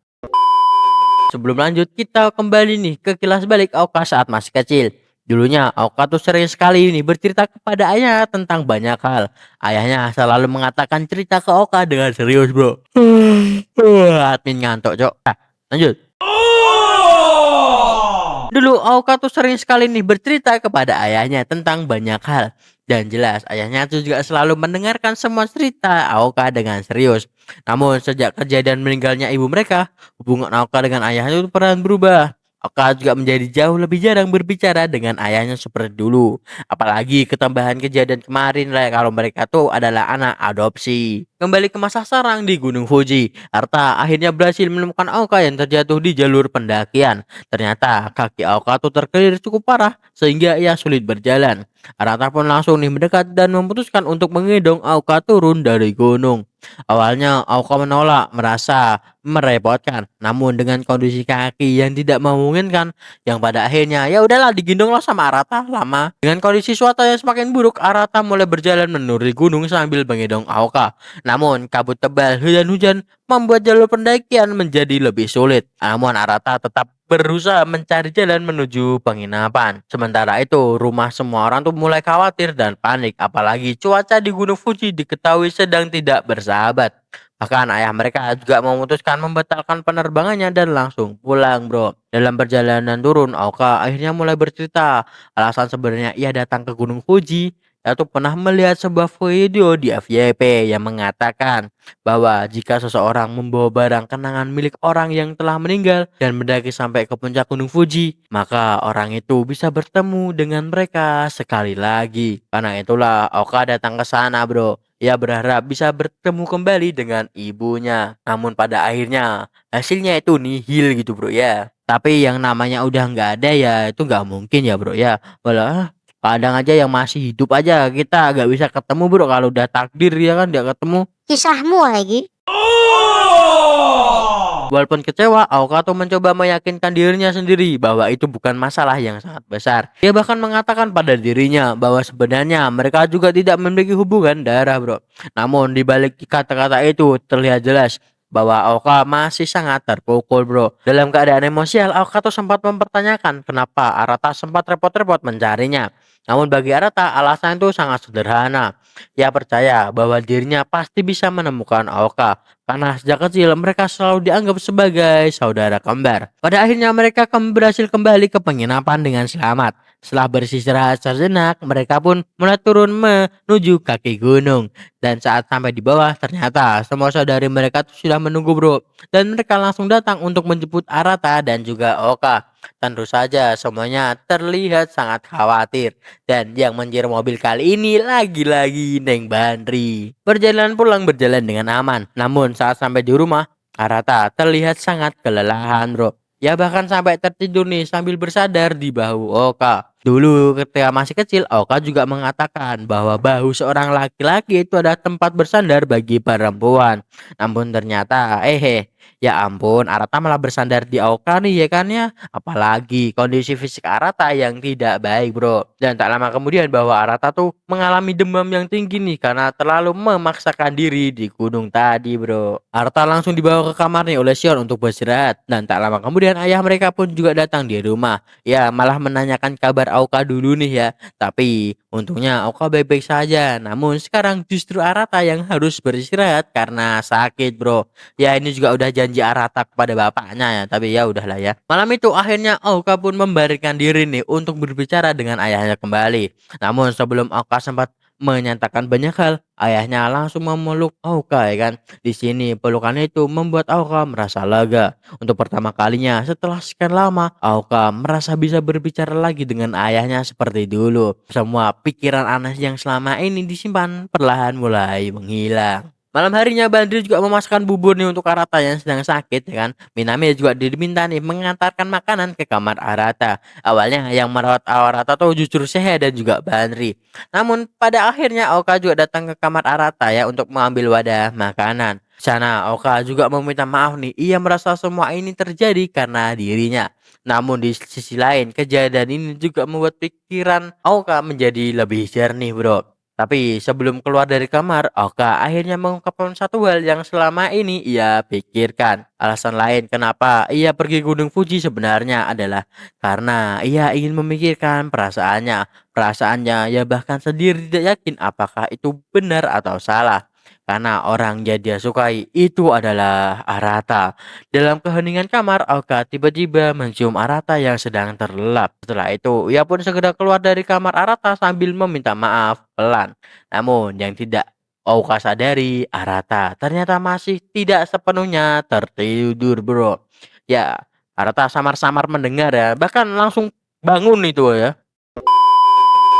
Sebelum lanjut, kita kembali nih ke kilas balik Aoka saat masih kecil. Dulunya Aoka tuh sering sekali nih bercerita kepada ayahnya tentang banyak hal. Ayahnya selalu mengatakan cerita ke Aoka dengan serius, bro. Admin ngantuk, cok. Lanjut. Dulu Aoka tuh sering sekali nih bercerita kepada ayahnya tentang banyak hal. Dan jelas ayahnya tuh juga selalu mendengarkan semua cerita Aoka dengan serius. Namun sejak kejadian meninggalnya ibu mereka, hubungan Aoka dengan ayahnya itu perlahan berubah. Oka juga menjadi jauh lebih jarang berbicara dengan ayahnya seperti dulu. Apalagi ketambahan kejadian kemarin lah kalau mereka tuh adalah anak adopsi. Kembali ke masa sarang di Gunung Fuji, Arta akhirnya berhasil menemukan Aoka yang terjatuh di jalur pendakian. Ternyata kaki Aoka tuh terkelir cukup parah sehingga ia sulit berjalan. Arata pun langsung nih mendekat dan memutuskan untuk menggendong Aoka turun dari gunung. Awalnya Aoka menolak, merasa merepotkan. Namun dengan kondisi kaki yang tidak memungkinkan, yang pada akhirnya ya udahlah digendonglah sama Arata lama. Dengan kondisi cuaca yang semakin buruk, Arata mulai berjalan menuruni gunung sambil menggendong Aoka. Namun kabut tebal hujan-hujan membuat jalur pendakian menjadi lebih sulit. Namun Arata tetap berusaha mencari jalan menuju penginapan. Sementara itu, rumah semua orang tuh mulai khawatir dan panik. Apalagi cuaca di Gunung Fuji diketahui sedang tidak bersahabat. Bahkan ayah mereka juga memutuskan membatalkan penerbangannya dan langsung pulang, bro. Dalam perjalanan turun, Aoka akhirnya mulai bercerita alasan sebenarnya ia datang ke Gunung Fuji. Ia tuh pernah melihat sebuah video di FYP yang mengatakan bahwa jika seseorang membawa barang kenangan milik orang yang telah meninggal dan mendaki sampai ke puncak Gunung Fuji, maka orang itu bisa bertemu dengan mereka sekali lagi. Karena itulah Oka datang ke sana, bro. Ia berharap bisa bertemu kembali dengan ibunya. Namun pada akhirnya hasilnya itu nihil gitu, bro ya. Tapi yang namanya udah nggak ada ya itu nggak mungkin ya, bro ya. Walau kadang aja yang masih hidup aja kita nggak bisa ketemu, bro. Kalau udah takdir ya kan nggak ketemu. Kisahmu lagi. Walaupun kecewa, Aoka tuh mencoba meyakinkan dirinya sendiri bahwa itu bukan masalah yang sangat besar. Dia bahkan mengatakan pada dirinya bahwa sebenarnya mereka juga tidak memiliki hubungan darah, bro. Namun di balik kata-kata itu terlihat jelas bahwa Aoka masih sangat terpukul, bro. Dalam keadaan emosial, Aoka tuh sempat mempertanyakan kenapa Arata sempat repot-repot mencarinya. Namun bagi Arata, alasan itu sangat sederhana. Ia percaya bahwa dirinya pasti bisa menemukan Aoka karena sejak kecil mereka selalu dianggap sebagai saudara kembar. Pada akhirnya mereka berhasil kembali ke penginapan dengan selamat. Setelah beristirahat sejenak, mereka pun mulai turun menuju kaki gunung. Dan saat sampai di bawah, ternyata semua saudari mereka tuh sudah menunggu, bro. Dan mereka langsung datang untuk menjemput Arata dan juga Oka. Tentu saja semuanya terlihat sangat khawatir. Dan yang menjadi mobil kali ini lagi-lagi Neng Bandri. Perjalanan pulang berjalan dengan aman. Namun saat sampai di rumah, Arata terlihat sangat kelelahan, bro. Ya bahkan sampai tertidur nih sambil bersandar di bahu Oka. Dulu ketika masih kecil, Oka juga mengatakan bahwa bahu seorang laki-laki itu adalah tempat bersandar bagi perempuan. Namun ternyata, ya ampun, Arata malah bersandar di Oka nih ya kan ya. Apalagi kondisi fisik Arata yang tidak baik, bro. Dan tak lama kemudian bahwa Arata tuh mengalami demam yang tinggi nih karena terlalu memaksakan diri di gunung tadi, bro. Arata langsung dibawa ke kamarnya oleh Sion untuk beristirahat. Dan tak lama kemudian ayah mereka pun juga datang di rumah. Ya malah menanyakan kabar Aoka dulu nih ya. Tapi untungnya Aoka baik-baik saja. Namun sekarang justru Arata yang harus beristirahat karena sakit, bro. Ya ini juga udah janji Arata kepada bapaknya ya, tapi ya udahlah ya. Malam itu akhirnya Aoka pun membaringkan diri nih untuk berbicara dengan ayahnya kembali. Namun sebelum Aoka sempat menyatakan banyak hal, ayahnya langsung memeluk Aoka ya kan. Di sini pelukan itu membuat Aoka merasa lega. Untuk pertama kalinya setelah sekian lama, Aoka merasa bisa berbicara lagi dengan ayahnya seperti dulu. Semua pikiran aneh yang selama ini disimpan perlahan mulai menghilang. Malam harinya Bandri juga memasakkan bubur nih untuk Arata yang sedang sakit ya kan. Minami juga diminta nih mengantarkan makanan ke kamar Arata. Awalnya yang merawat Arata tuh justru Sehe dan juga Bandri. Namun pada akhirnya Oka juga datang ke kamar Arata ya untuk mengambil wadah makanan. Di sana Oka juga meminta maaf nih. Ia merasa semua ini terjadi karena dirinya. Namun di sisi lain kejadian ini juga membuat pikiran Oka menjadi lebih jernih, bro. Tapi sebelum keluar dari kamar, Oka akhirnya mengungkapkan satu hal yang selama ini ia pikirkan. Alasan lain kenapa ia pergi Gunung Fuji sebenarnya adalah karena ia ingin memikirkan perasaannya. Perasaannya ya bahkan sendiri tidak yakin apakah itu benar atau salah. Karena orang yang dia sukai itu adalah Arata. Dalam keheningan kamar, Oka tiba-tiba mencium Arata yang sedang terlelap. Setelah itu, ia pun segera keluar dari kamar Arata sambil meminta maaf pelan. Namun yang tidak Oka sadari, Arata ternyata masih tidak sepenuhnya tertidur, bro. Ya, Arata samar-samar mendengar ya, bahkan langsung bangun itu ya.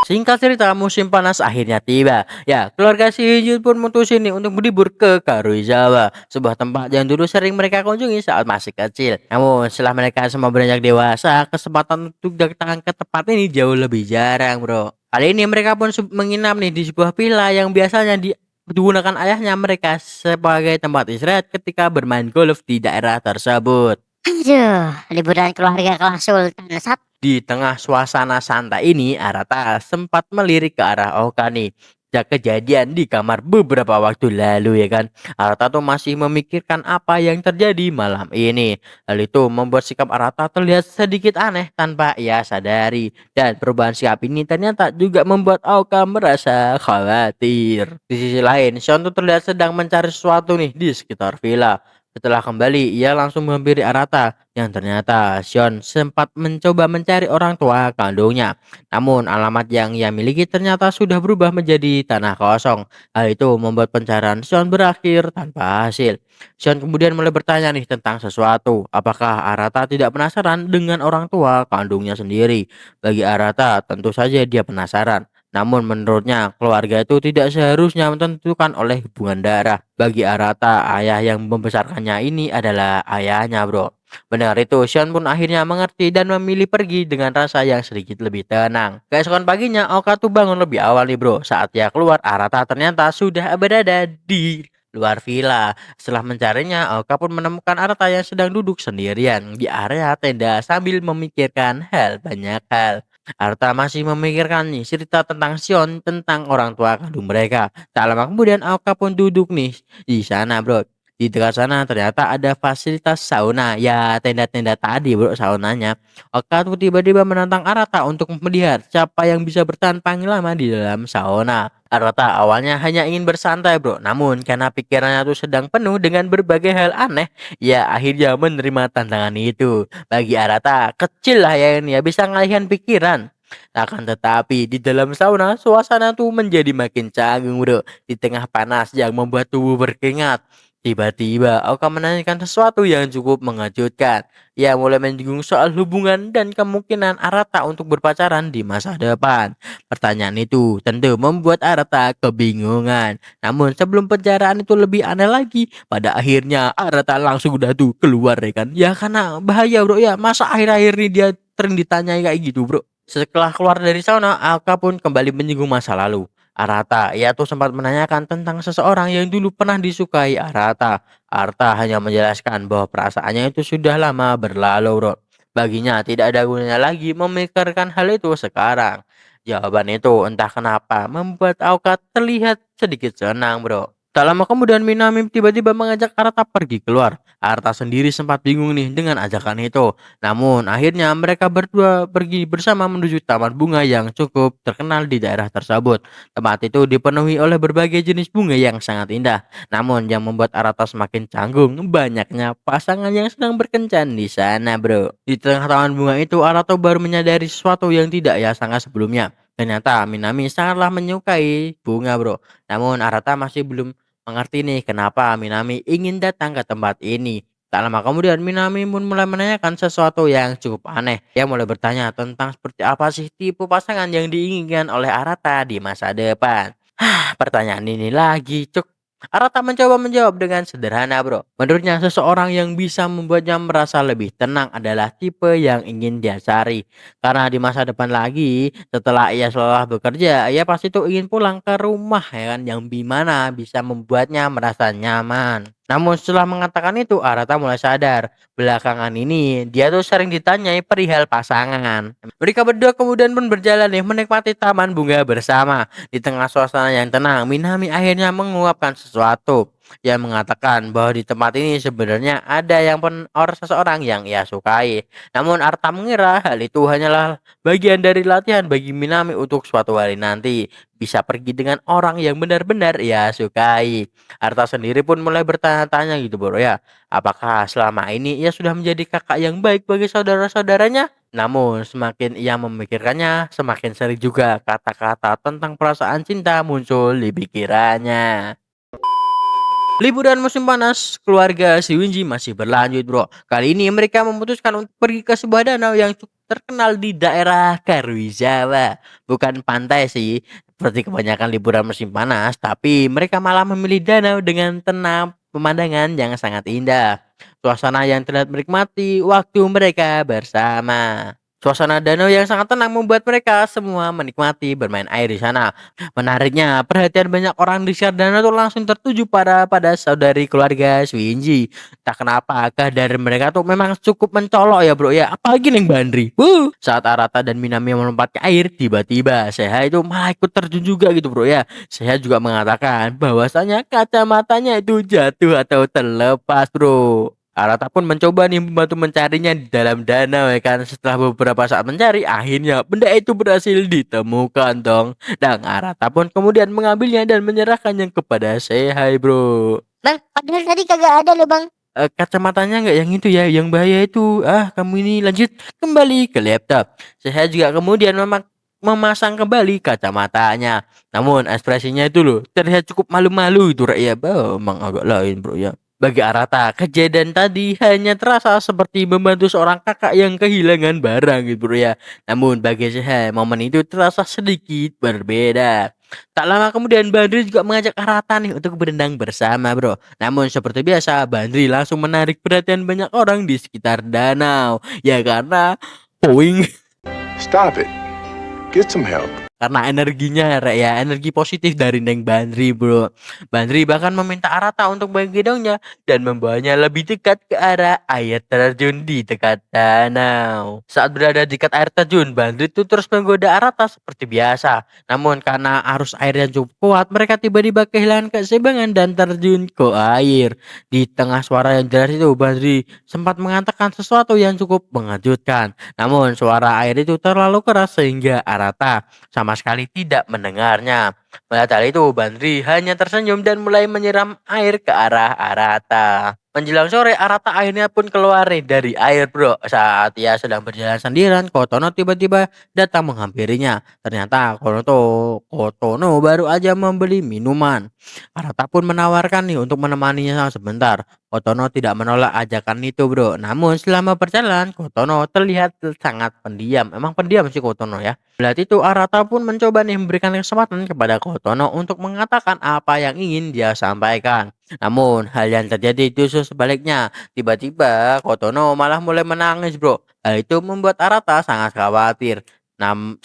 Singkat cerita, musim panas akhirnya tiba. Ya, keluarga si Hyunjin pun mutusin nih untuk berlibur ke Karuizawa, sebuah tempat yang dulu sering mereka kunjungi saat masih kecil. Namun, setelah mereka semua beranjak dewasa, kesempatan untuk datang ke tempat ini jauh lebih jarang, bro. Kali ini mereka pun menginap nih di sebuah villa yang biasanya digunakan ayahnya mereka sebagai tempat istirahat ketika bermain golf di daerah tersebut. Aduh, liburan keluarga kelas Sultan Sat. Di tengah suasana santai ini, Arata sempat melirik ke arah Oka nih. Sejak kejadian di kamar beberapa waktu lalu ya kan. Arata tuh masih memikirkan apa yang terjadi malam ini. Hal itu membuat sikap Arata terlihat sedikit aneh tanpa ia sadari. Dan perubahan sikap ini ternyata juga membuat Oka merasa khawatir. Di sisi lain, Sean tuh terlihat sedang mencari sesuatu nih di sekitar villa. Setelah kembali, ia langsung menghampiri Arata yang ternyata Sean sempat mencoba mencari orang tua kandungnya. Namun alamat yang ia miliki ternyata sudah berubah menjadi tanah kosong. Hal itu membuat pencarian Sean berakhir tanpa hasil. Sean kemudian mulai bertanya nih tentang sesuatu. Apakah Arata tidak penasaran dengan orang tua kandungnya sendiri? Bagi Arata tentu saja dia penasaran. Namun menurutnya keluarga itu tidak seharusnya menentukan oleh hubungan darah. Bagi Arata, ayah yang membesarkannya ini adalah ayahnya, bro. Benar itu, Sean pun akhirnya mengerti dan memilih pergi dengan rasa yang sedikit lebih tenang. Keesokan paginya, Oka tuh bangun lebih awal nih, bro. Saat dia keluar, Arata ternyata sudah berada di luar villa. Setelah mencarinya, Oka pun menemukan Arata yang sedang duduk sendirian di area tenda sambil memikirkan banyak hal. Arta masih memikirkan nih cerita tentang Sion tentang orang tua kandung mereka. Tak lama kemudian Oka pun duduk nih di sana, bro. Di dekat sana ternyata ada fasilitas sauna. Ya, tenda-tenda tadi, bro, saunanya. Oka tuh tiba-tiba menantang Arata untuk melihat siapa yang bisa bertahan paling lama di dalam sauna. Arata awalnya hanya ingin bersantai, bro. Namun karena pikirannya tuh sedang penuh dengan berbagai hal aneh, ya akhirnya menerima tantangan itu. Bagi Arata, kecil lah ya ini ya, bisa ngalihkan pikiran. Akan tetapi di dalam sauna, suasana tuh menjadi makin canggung, bro. Di tengah panas yang membuat tubuh berkeringat. Tiba-tiba, Oka menanyakan sesuatu yang cukup mengejutkan. Ia mulai menyinggung soal hubungan dan kemungkinan Arata untuk berpacaran di masa depan. Pertanyaan itu tentu membuat Arata kebingungan. Namun sebelum penjarahan itu lebih aneh lagi. Pada akhirnya Arata langsung udah tuh keluar ya kan. Ya karena bahaya, bro ya. Masa akhir-akhir ini dia sering ditanyai kayak gitu, bro. Setelah keluar dari sana, Aka pun kembali menyinggung masa lalu. Arata, ia tuh sempat menanyakan tentang seseorang yang dulu pernah disukai Arata. Arta hanya menjelaskan bahwa perasaannya itu sudah lama berlalu, bro. Baginya tidak ada gunanya lagi memikirkan hal itu sekarang. Jawaban itu entah kenapa membuat Aka terlihat sedikit senang, bro. Tak lama kemudian Minami tiba-tiba mengajak Arta pergi keluar. Arta sendiri sempat bingung nih dengan ajakan itu. Namun akhirnya mereka berdua pergi bersama menuju taman bunga yang cukup terkenal di daerah tersebut. Tempat itu dipenuhi oleh berbagai jenis bunga yang sangat indah. Namun yang membuat Arata semakin canggung, banyaknya pasangan yang sedang berkencan di sana, bro. Di tengah taman bunga itu, Arata baru menyadari sesuatu yang tidak ia sangka sebelumnya. Ternyata Minami sangatlah menyukai bunga, bro. Namun Arata masih belum mengerti nih kenapa Minami ingin datang ke tempat ini. Tak lama kemudian Minami pun mulai menanyakan sesuatu yang cukup aneh. Dia mulai bertanya tentang seperti apa sih tipe pasangan yang diinginkan oleh Arata di masa depan. Pertanyaan ini lagi, cuk. Arata mencoba menjawab dengan sederhana, bro. Menurutnya seseorang yang bisa membuatnya merasa lebih tenang adalah tipe yang ingin dia cari. Karena di masa depan lagi, setelah ia lelah bekerja, ia pasti tuh ingin pulang ke rumah ya kan, yang dimana bisa membuatnya merasa nyaman. Namun setelah mengatakan itu, Arata mulai sadar. Belakangan ini, dia tuh sering ditanyai perihal pasangan. Mereka berdua kemudian pun berjalan nih menikmati taman bunga bersama. Di tengah suasana yang tenang, Minami akhirnya menguapkan sesuatu. Ia mengatakan bahwa di tempat ini sebenarnya ada seseorang yang ia sukai. Namun Arta mengira hal itu hanyalah bagian dari latihan bagi Minami untuk suatu hari nanti bisa pergi dengan orang yang benar-benar ia sukai. Arta sendiri pun mulai bertanya-tanya gitu, bro ya. Apakah selama ini ia sudah menjadi kakak yang baik bagi saudara-saudaranya? Namun semakin ia memikirkannya, semakin sering juga kata-kata tentang perasaan cinta muncul di pikirannya. Liburan musim panas keluarga Shiwinji masih berlanjut bro. Kali ini mereka memutuskan untuk pergi ke sebuah danau yang cukup terkenal di daerah Karuizawa. Bukan pantai sih, seperti kebanyakan liburan musim panas, tapi mereka malah memilih danau dengan tenang, pemandangan yang sangat indah. Suasana yang terlihat menikmati waktu mereka bersama. Suasana danau yang sangat tenang membuat mereka semua menikmati bermain air di sana. Menariknya, perhatian banyak orang di Sardana tuh langsung tertuju pada saudari keluarga Swinji. Tak kenapa, dari mereka tuh memang cukup mencolok ya bro ya. Apalagi Neng Bandri. Saat Arata dan Minami melompat ke air, tiba-tiba Seha itu malah ikut terjun juga gitu bro ya. Seha juga mengatakan bahwasanya kacamatanya itu jatuh atau terlepas bro. Arata pun mencoba nih membantu mencarinya di dalam danau ya kan. Setelah beberapa saat mencari, akhirnya benda itu berhasil ditemukan dong. Dan Arata pun kemudian mengambilnya dan menyerahkannya kepada Sehai bro. Bang, padahal tadi kagak ada loh bang. Kacamatanya nggak yang itu ya, yang bahaya itu. Kamu ini lanjut kembali ke laptop. Saya juga kemudian memasang kembali kacamatanya. Namun ekspresinya itu loh terlihat cukup malu-malu itu rakyat. Emang agak lain bro ya. Bagi Arata, kejadian tadi hanya terasa seperti membantu seorang kakak yang kehilangan barang gitu bro ya. Namun bagi saya momen itu terasa sedikit berbeda. Tak lama kemudian Bandri juga mengajak Arata nih untuk berenang bersama bro. Namun seperti biasa Bandri langsung menarik perhatian banyak orang di sekitar danau. Ya karena poing. Stop it. Get some help. Karena energinya ya, energi positif dari Neng Bandri bro. Bandri bahkan meminta Arata untuk menggendongnya dan membawanya lebih dekat ke arah air terjun di dekat danau. Saat berada di dekat air terjun, Bandri itu terus menggoda Arata seperti biasa. Namun karena arus air yang cukup kuat, mereka tiba-tiba kehilangan keseimbangan dan terjun ke air. Di tengah suara yang jelas itu, Bandri sempat mengatakan sesuatu yang cukup mengejutkan. Namun suara air itu terlalu keras sehingga Arata sama sekali tidak mendengarnya. Melihat hal itu, Bandri hanya tersenyum dan mulai menyiram air ke arah Arata. Menjelang sore, Arata akhirnya pun keluar nih dari air bro. Saat ia sedang berjalan sendirian, Kotono tiba-tiba datang menghampirinya. Ternyata Kotono baru aja membeli minuman. Arata pun menawarkan nih untuk menemaninya sebentar. Kotono tidak menolak ajakan itu bro. Namun selama perjalanan, Kotono terlihat sangat pendiam. Emang pendiam sih Kotono ya. Melihat itu, Arata pun mencoba nih memberikan kesempatan kepada Kotono untuk mengatakan apa yang ingin dia sampaikan. Namun hal yang terjadi itu sebaliknya. Tiba-tiba Kotono malah mulai menangis bro. Hal itu membuat Arata sangat khawatir.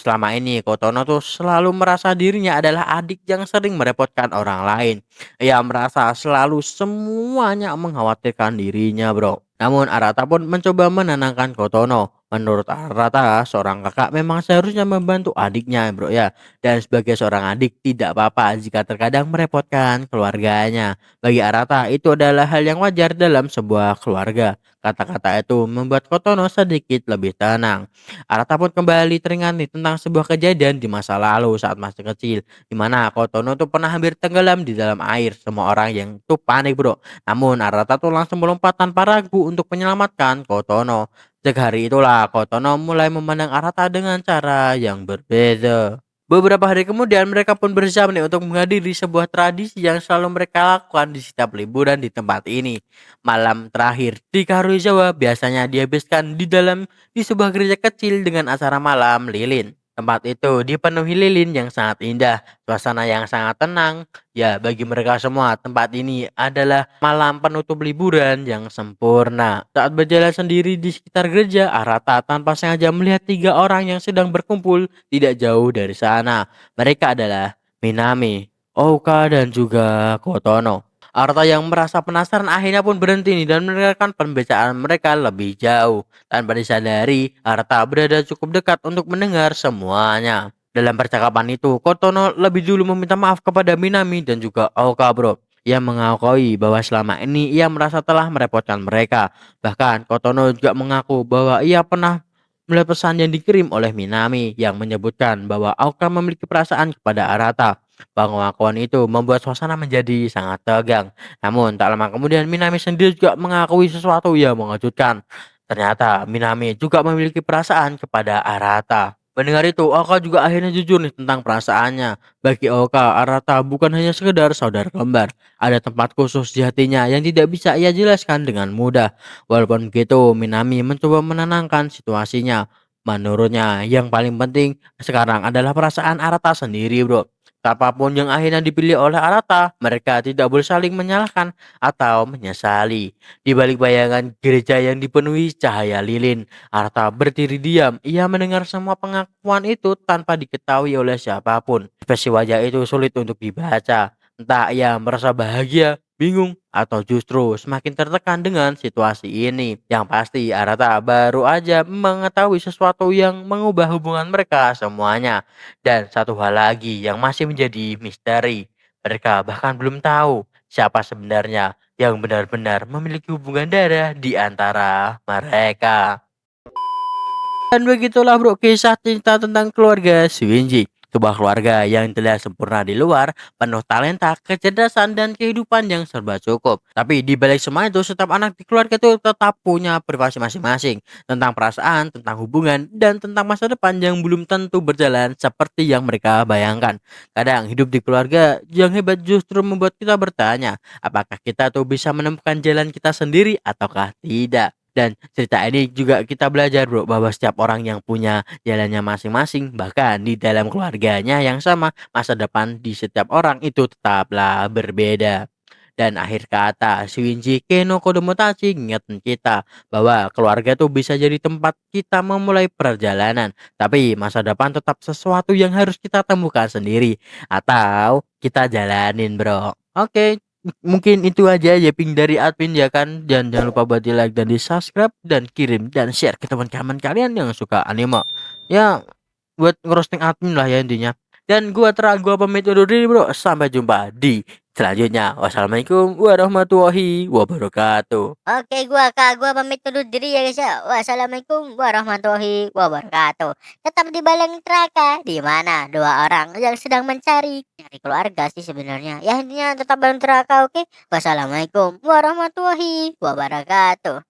Selama ini Kotono tuh selalu merasa dirinya adalah adik yang sering merepotkan orang lain. Ia merasa selalu semuanya mengkhawatirkan dirinya bro. Namun Arata pun mencoba menenangkan Kotono. Menurut Arata, seorang kakak memang seharusnya membantu adiknya bro ya. Dan sebagai seorang adik tidak apa-apa jika terkadang merepotkan keluarganya. Bagi Arata itu adalah hal yang wajar dalam sebuah keluarga. Kata-kata itu membuat Kotono sedikit lebih tenang. Arata pun kembali teringat nih tentang sebuah kejadian di masa lalu saat masih kecil. Di mana Kotono tuh pernah hampir tenggelam di dalam air. Semua orang yang tuh panik bro. Namun Arata tuh langsung melompat tanpa ragu untuk menyelamatkan Kotono. Sejak hari itulah Kotono mulai memandang Arata dengan cara yang berbeda. Beberapa hari kemudian mereka pun bersama nih untuk menghadiri sebuah tradisi yang selalu mereka lakukan di setiap liburan di tempat ini. Malam terakhir di Karuizawa biasanya dihabiskan di sebuah gereja kecil dengan acara malam lilin. Tempat itu dipenuhi lilin yang sangat indah, suasana yang sangat tenang. Ya, bagi mereka semua, tempat ini adalah malam penutup liburan yang sempurna. Saat berjalan sendiri di sekitar gereja, Arata tanpa sengaja melihat 3 orang yang sedang berkumpul tidak jauh dari sana. Mereka adalah Minami, Ouka, dan juga Kotono. Arta yang merasa penasaran akhirnya pun berhenti nih dan mendengarkan pembicaraan mereka lebih jauh. Tanpa disadari, Arta berada cukup dekat untuk mendengar semuanya. Dalam percakapan itu, Kotono lebih dulu meminta maaf kepada Minami dan juga Aoka bro. Ia mengakui bahwa selama ini ia merasa telah merepotkan mereka. Bahkan Kotono juga mengaku bahwa ia pernah melihat pesan yang dikirim oleh Minami yang menyebutkan bahwa Aoka memiliki perasaan kepada Arata. Pengakuan itu membuat suasana menjadi sangat tegang. Namun tak lama kemudian Minami sendiri juga mengakui sesuatu yang mengejutkan. Ternyata Minami juga memiliki perasaan kepada Arata. Mendengar itu, Oka juga akhirnya jujur nih tentang perasaannya. Bagi Oka, Arata bukan hanya sekedar saudara kembar. Ada tempat khusus di hatinya yang tidak bisa ia jelaskan dengan mudah. Walaupun begitu, Minami mencoba menenangkan situasinya. Menurutnya, yang paling penting sekarang adalah perasaan Arata sendiri, bro. Apapun yang akhirnya dipilih oleh Arata, mereka tidak boleh saling menyalahkan atau menyesali. Di balik bayangan gereja yang dipenuhi cahaya lilin, Arta berdiri diam. Ia mendengar semua pengakuan itu tanpa diketahui oleh siapapun. Ekspresi wajah itu sulit untuk dibaca. Entah ia merasa bahagia, bingung, atau justru semakin tertekan dengan situasi ini. Yang pasti Arta baru aja mengetahui sesuatu yang mengubah hubungan mereka semuanya. Dan satu hal lagi yang masih menjadi misteri. Mereka bahkan belum tahu siapa sebenarnya yang benar-benar memiliki hubungan darah di antara mereka. Dan begitulah bro kisah cinta tentang keluarga Shuinji. Sebuah keluarga yang terlihat sempurna di luar, penuh talenta, kecerdasan, dan kehidupan yang serba cukup. Tapi di balik semua itu, setiap anak di keluarga itu tetap punya privasi masing-masing. Tentang perasaan, tentang hubungan, dan tentang masa depan yang belum tentu berjalan seperti yang mereka bayangkan. Kadang hidup di keluarga yang hebat justru membuat kita bertanya, apakah kita tuh bisa menemukan jalan kita sendiri ataukah tidak? Dan cerita ini juga kita belajar bro bahwa setiap orang yang punya jalannya masing-masing, bahkan di dalam keluarganya yang sama, masa depan di setiap orang itu tetaplah berbeda. Dan akhir kata Shuinji Keno Kodomotachi ngingetin kita bahwa keluarga tuh bisa jadi tempat kita memulai perjalanan, tapi masa depan tetap sesuatu yang harus kita temukan sendiri atau kita jalanin bro. Oke, mungkin itu aja Ping dari admin ya kan. Dan jangan lupa buat di like dan di subscribe dan kirim dan share ke teman-teman kalian yang suka anime. Ya buat ngerosting admin lah ya intinya. Dan gua pamit undur diri bro. Sampai jumpa di selanjutnya. Wassalamualaikum warahmatullahi wabarakatuh. Oke, gua pamit undur diri ya guys ya. Wassalamualaikum warahmatullahi wabarakatuh. Tetap di Balang Neraka, di mana dua orang yang sedang nyari keluarga sih sebenarnya. Ya intinya tetap Balang Neraka, oke. Wassalamualaikum warahmatullahi wabarakatuh.